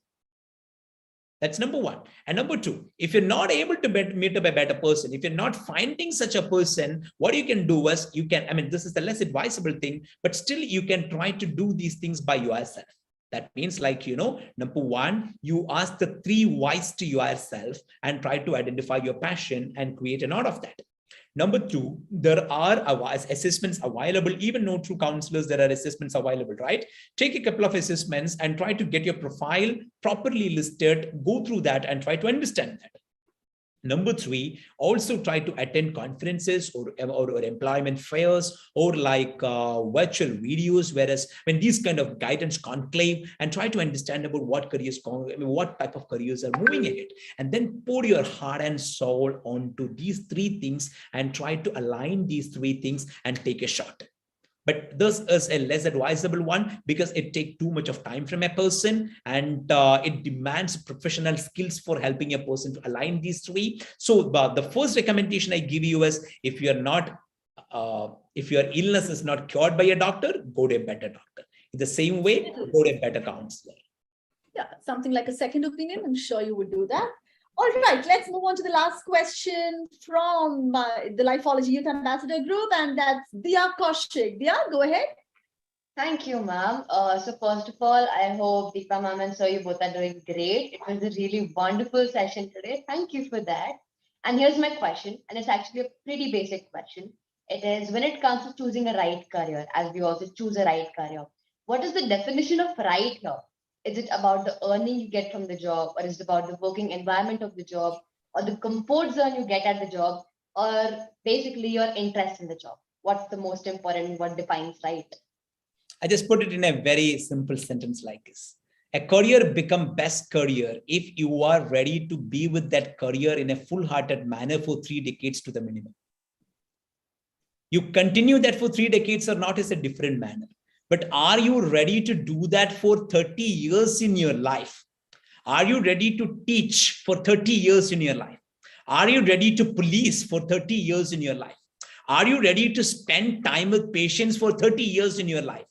That's number one. And number two, if you're not able to meet up a better person, if you're not finding such a person, what you can do is you can, this is the less advisable thing, but still you can try to do these things by yourself. That means like, number one, you ask the 3 whys to yourself and try to identify your passion and create an out of that. Number two, there are assessments available. Even no true counselors, there are assessments available, right? Take a couple of assessments and try to get your profile properly listed, go through that and try to understand that. Number three, also try to attend conferences or employment fairs or like virtual videos, whereas when these kind of guidance conclave, and try to understand about what careers, what type of careers are moving ahead, and then pour your heart and soul onto these 3 things and try to align these 3 things and take a shot. But this is a less advisable one because it takes too much of time from a person, and it demands professional skills for helping a person to align these 3. So the first recommendation I give you is, if you're not If your illness is not cured by a doctor, go to a better doctor. In the same way, go to a better counselor. Yeah, something like a second opinion. I'm sure you would do that. All right, let's move on to the last question from the Lifeology Youth Ambassador Group, and that's Dia Kaushik. Dia, go ahead. Thank you, ma'am. So first of all, I hope Deepa ma'am and sir, you both are doing great. It was a really wonderful session today. Thank you for that. And here's my question, and it's actually a pretty basic question. It is, when it comes to choosing a right career, as we also choose a right career, what is the definition of right here? Is it about the earning you get from the job, or is it about the working environment of the job, or the comfort zone you get at the job, or basically your interest in the job? What's the most important? What defines right? I just put it in a very simple sentence like this. A career becomes best career if you are ready to be with that career in a full-hearted manner for 3 decades to the minimum. You continue that for 3 decades or not is a different manner. But are you ready to do that for 30 years in your life? Are you ready to teach for 30 years in your life? Are you ready to police for 30 years in your life? Are you ready to spend time with patients for 30 years in your life?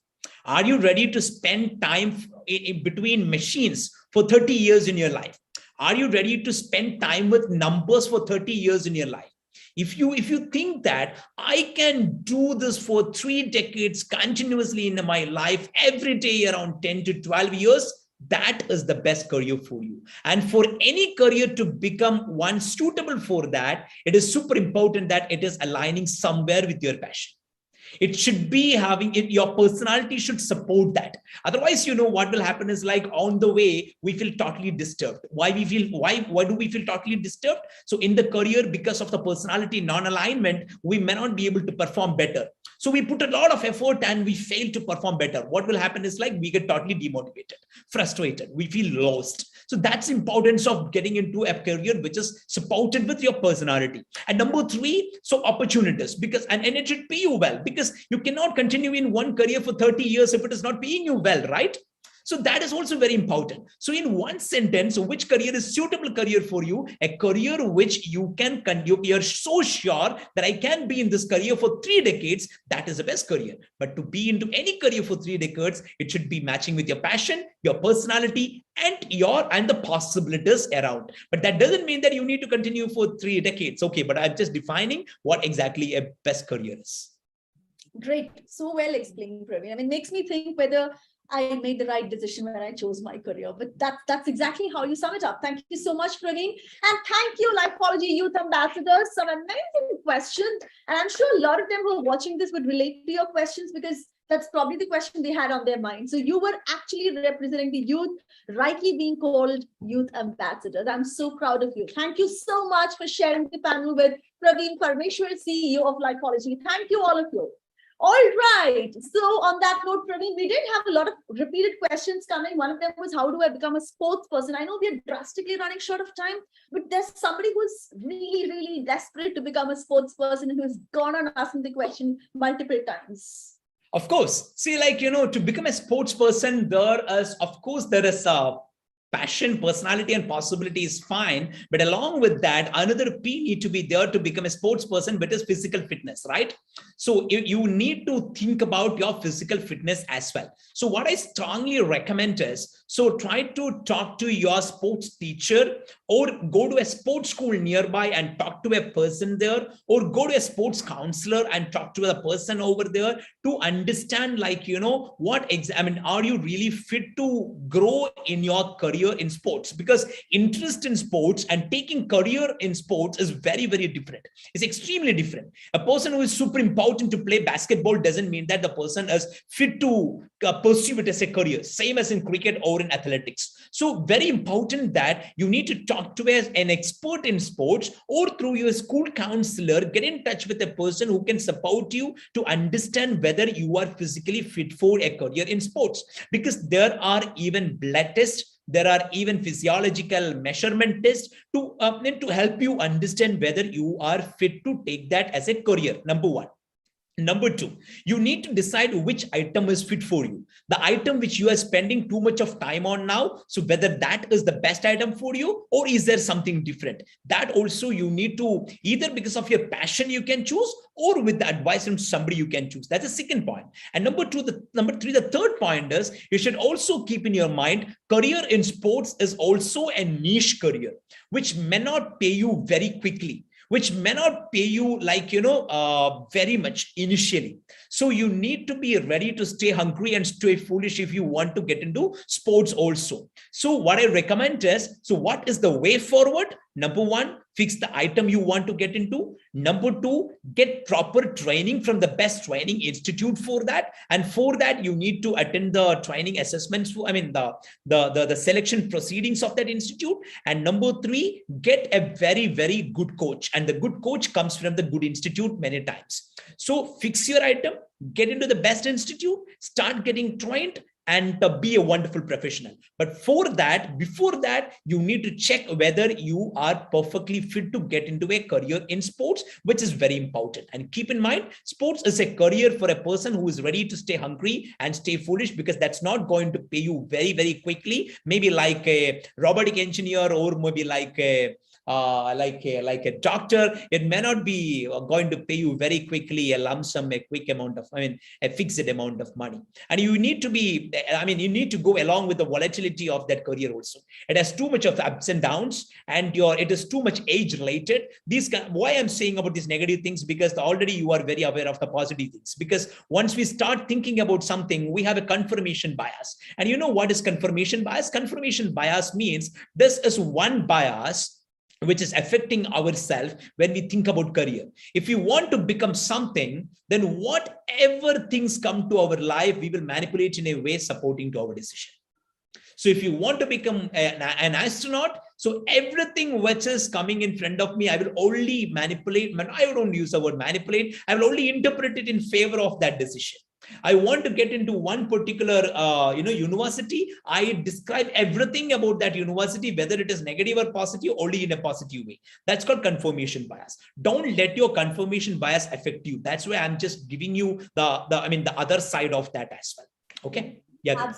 Are you ready to spend time in between machines for 30 years in your life? Are you ready to spend time with numbers for 30 years in your life? If you think that I can do this for 3 decades continuously in my life, every day around 10 to 12 years, that is the best career for you. And for any career to become one suitable for that, it is super important that it is aligning somewhere with your passion. It should be having it, your personality should support that. Otherwise, what will happen is, like, on the way, we feel totally disturbed. Why do we feel totally disturbed? So in the career, because of the personality non-alignment, we may not be able to perform better. So we put a lot of effort and we fail to perform better. What will happen is, like, we get totally demotivated, frustrated, we feel lost. So that's the importance of getting into a career which is supported with your personality. And number 3, so opportunities, and it should pay you well, because you cannot continue in one career for 30 years if it is not paying you well, right? So that is also very important. So in one sentence, which career is suitable career for you? A career which you're so sure that I can be in this career for 3 decades, that is the best career. But to be into any career for 3 decades, it should be matching with your passion, your personality, and the possibilities around. But that doesn't mean that you need to continue for 3 decades. Okay, but I'm just defining what exactly a best career is. Great. So well explained, Praveen. I mean, it makes me think whether I made the right decision when I chose my career. But that's exactly how you sum it up. Thank you so much, Praveen. And thank you, Lifeology Youth Ambassadors. Some amazing questions. And I'm sure a lot of them who are watching this would relate to your questions, because that's probably the question they had on their mind. So you were actually representing the youth, rightly being called youth ambassadors. I'm so proud of you. Thank you so much for sharing the panel with Praveen Parmeshwar, CEO of Lifeology. Thank you, all of you. All right. So on that note, Praveen, we did have a lot of repeated questions coming. One of them was, how do I become a sports person? I know we are drastically running short of time, but there's somebody who's really, really desperate to become a sports person and who's gone on asking the question multiple times. Of course. See, to become a sports person, there is a passion, personality, and possibility is fine. But along with that, another P need to be there to become a sports person, which is physical fitness, right? So you need to think about your physical fitness as well. So what I strongly recommend is, so try to talk to your sports teacher, or go to a sports school nearby and talk to a person there, or go to a sports counselor and talk to a person over there to understand, are you really fit to grow in your career in sports? Because interest in sports and taking career in sports is very, very different. It's extremely different. A person who is super important to play basketball doesn't mean that the person is fit to pursue it as a career, same as in cricket or in athletics. So very important that you need to talk to an expert in sports, or through your school counselor, get in touch with a person who can support you to understand whether you are physically fit for a career in sports. Because there are even blood tests, there are even physiological measurement tests to help you understand whether you are fit to take that as a career. Number 1. Number two, you need to decide which item is fit for you. The item which you are spending too much of time on now, so whether that is the best item for you, or is there something different? That also you need to, either because of your passion you can choose, or with the advice from somebody you can choose. That's the second point. And number three, the third point is you should also keep in your mind, career in sports is also a niche career, which may not pay you very quickly, which may not pay you like, very much initially. So you need to be ready to stay hungry and stay foolish if you want to get into sports also. So what I recommend is, so what is the way forward? Number one, fix the item you want to get into. Number two, get proper training from the best training institute for that. And for that, you need to attend the training assessments, the selection proceedings of that institute. And number three, get a very, very good coach. And the good coach comes from the good institute many times. So fix your item, get into the best institute, start getting trained, and be a wonderful professional. But before that, you need to check whether you are perfectly fit to get into a career in sports, which is very important. And keep in mind, sports is a career for a person who is ready to stay hungry and stay foolish, because that's not going to pay you very, very quickly. Maybe like a robotic engineer, or maybe like a doctor. It may not be going to pay you very quickly a lump sum, a quick amount of, a fixed amount of money. And you need to be, you need to go along with the volatility of that career also. It has too much of ups and downs, and it is too much age related. Why I'm saying about these negative things, because already you are very aware of the positive things. Because once we start thinking about something, we have a confirmation bias. And you know what is confirmation bias? Confirmation bias means this is one bias which is affecting ourselves when we think about career. If we want to become something, then whatever things come to our life, we will manipulate in a way supporting to our decision. So if you want to become an astronaut, so everything which is coming in front of me, I will only manipulate. I don't use the word manipulate. I will only interpret it in favor of that decision. I want to get into one particular, university. I describe everything about that university, whether it is negative or positive, only in a positive way. That's called confirmation bias. Don't let your confirmation bias affect you. That's why I'm just giving you the other side of that as well. Okay. Yeah.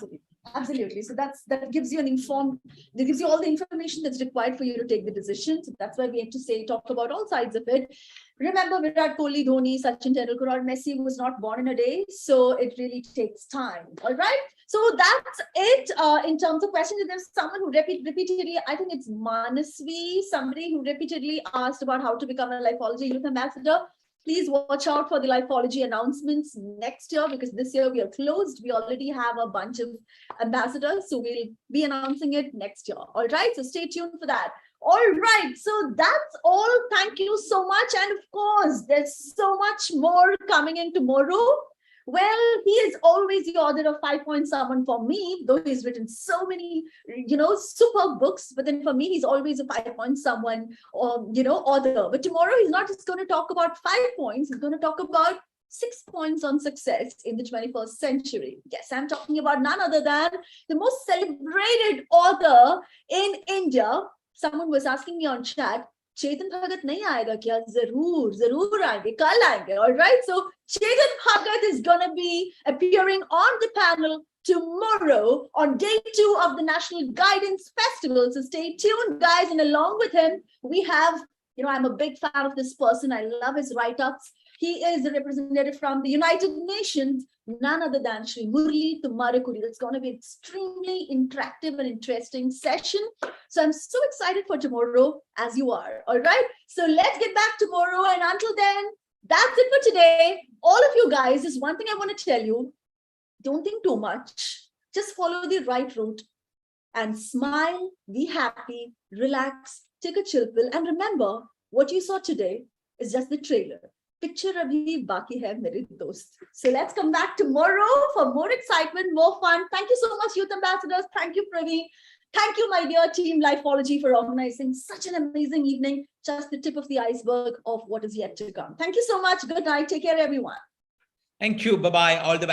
Absolutely. So that gives you all the information that's required for you to take the decision. So that's why we have to talk about all sides of it. Remember, Virat Kohli, Dhoni, Sachin Tendulkar, or Messi was not born in a day. So it really takes time. All right. So that's it in terms of questions. There's someone who repeatedly, I think it's Manasvi, somebody who repeatedly asked about how to become a Lifeology Youth Ambassador. Please watch out for the Lifeology announcements next year, because this year we are closed. We already have a bunch of ambassadors, so we'll be announcing it next year. All right, so stay tuned for that. All right, so that's all. Thank you so much. And of course, there's so much more coming in tomorrow. Well, he is always the author of 5 Point Someone for me, though he's written so many, super books. But then for me, he's always a 5 Point Someone, author. But tomorrow, he's not just going to talk about 5 points. He's going to talk about 6 points on success in the 21st century. Yes, I'm talking about none other than the most celebrated author in India. Someone was asking me on chat, Chetan Bhagat nahi aayega kya? Zarur aayenge, kal aayenge. All right. So Chetan Bhagat is going to be appearing on the panel tomorrow on day 2 of the National Guidance Festival. So stay tuned, guys. And along with him, we have, I'm a big fan of this person. I love his write-ups. He is a representative from the United Nations, none other than Shri Murli Tumarakuri. It's going to be extremely interactive and interesting session. So I'm so excited for tomorrow, as you are. All right. So let's get back tomorrow. And until then, that's it for today. All of you guys, there's one thing I want to tell you. Don't think too much. Just follow the right route and smile, be happy, relax, take a chill pill. And remember, what you saw today is just the trailer. Picture abhi baki hai mere dost. So let's come back tomorrow for more excitement, more fun. Thank you so much, Youth Ambassadors. Thank you, Praveen. Thank you, my dear team Lifeology, for organizing such an amazing evening. Just the tip of the iceberg of what is yet to come. Thank you so much. Good night. Take care, everyone. Thank you. Bye-bye. All the best.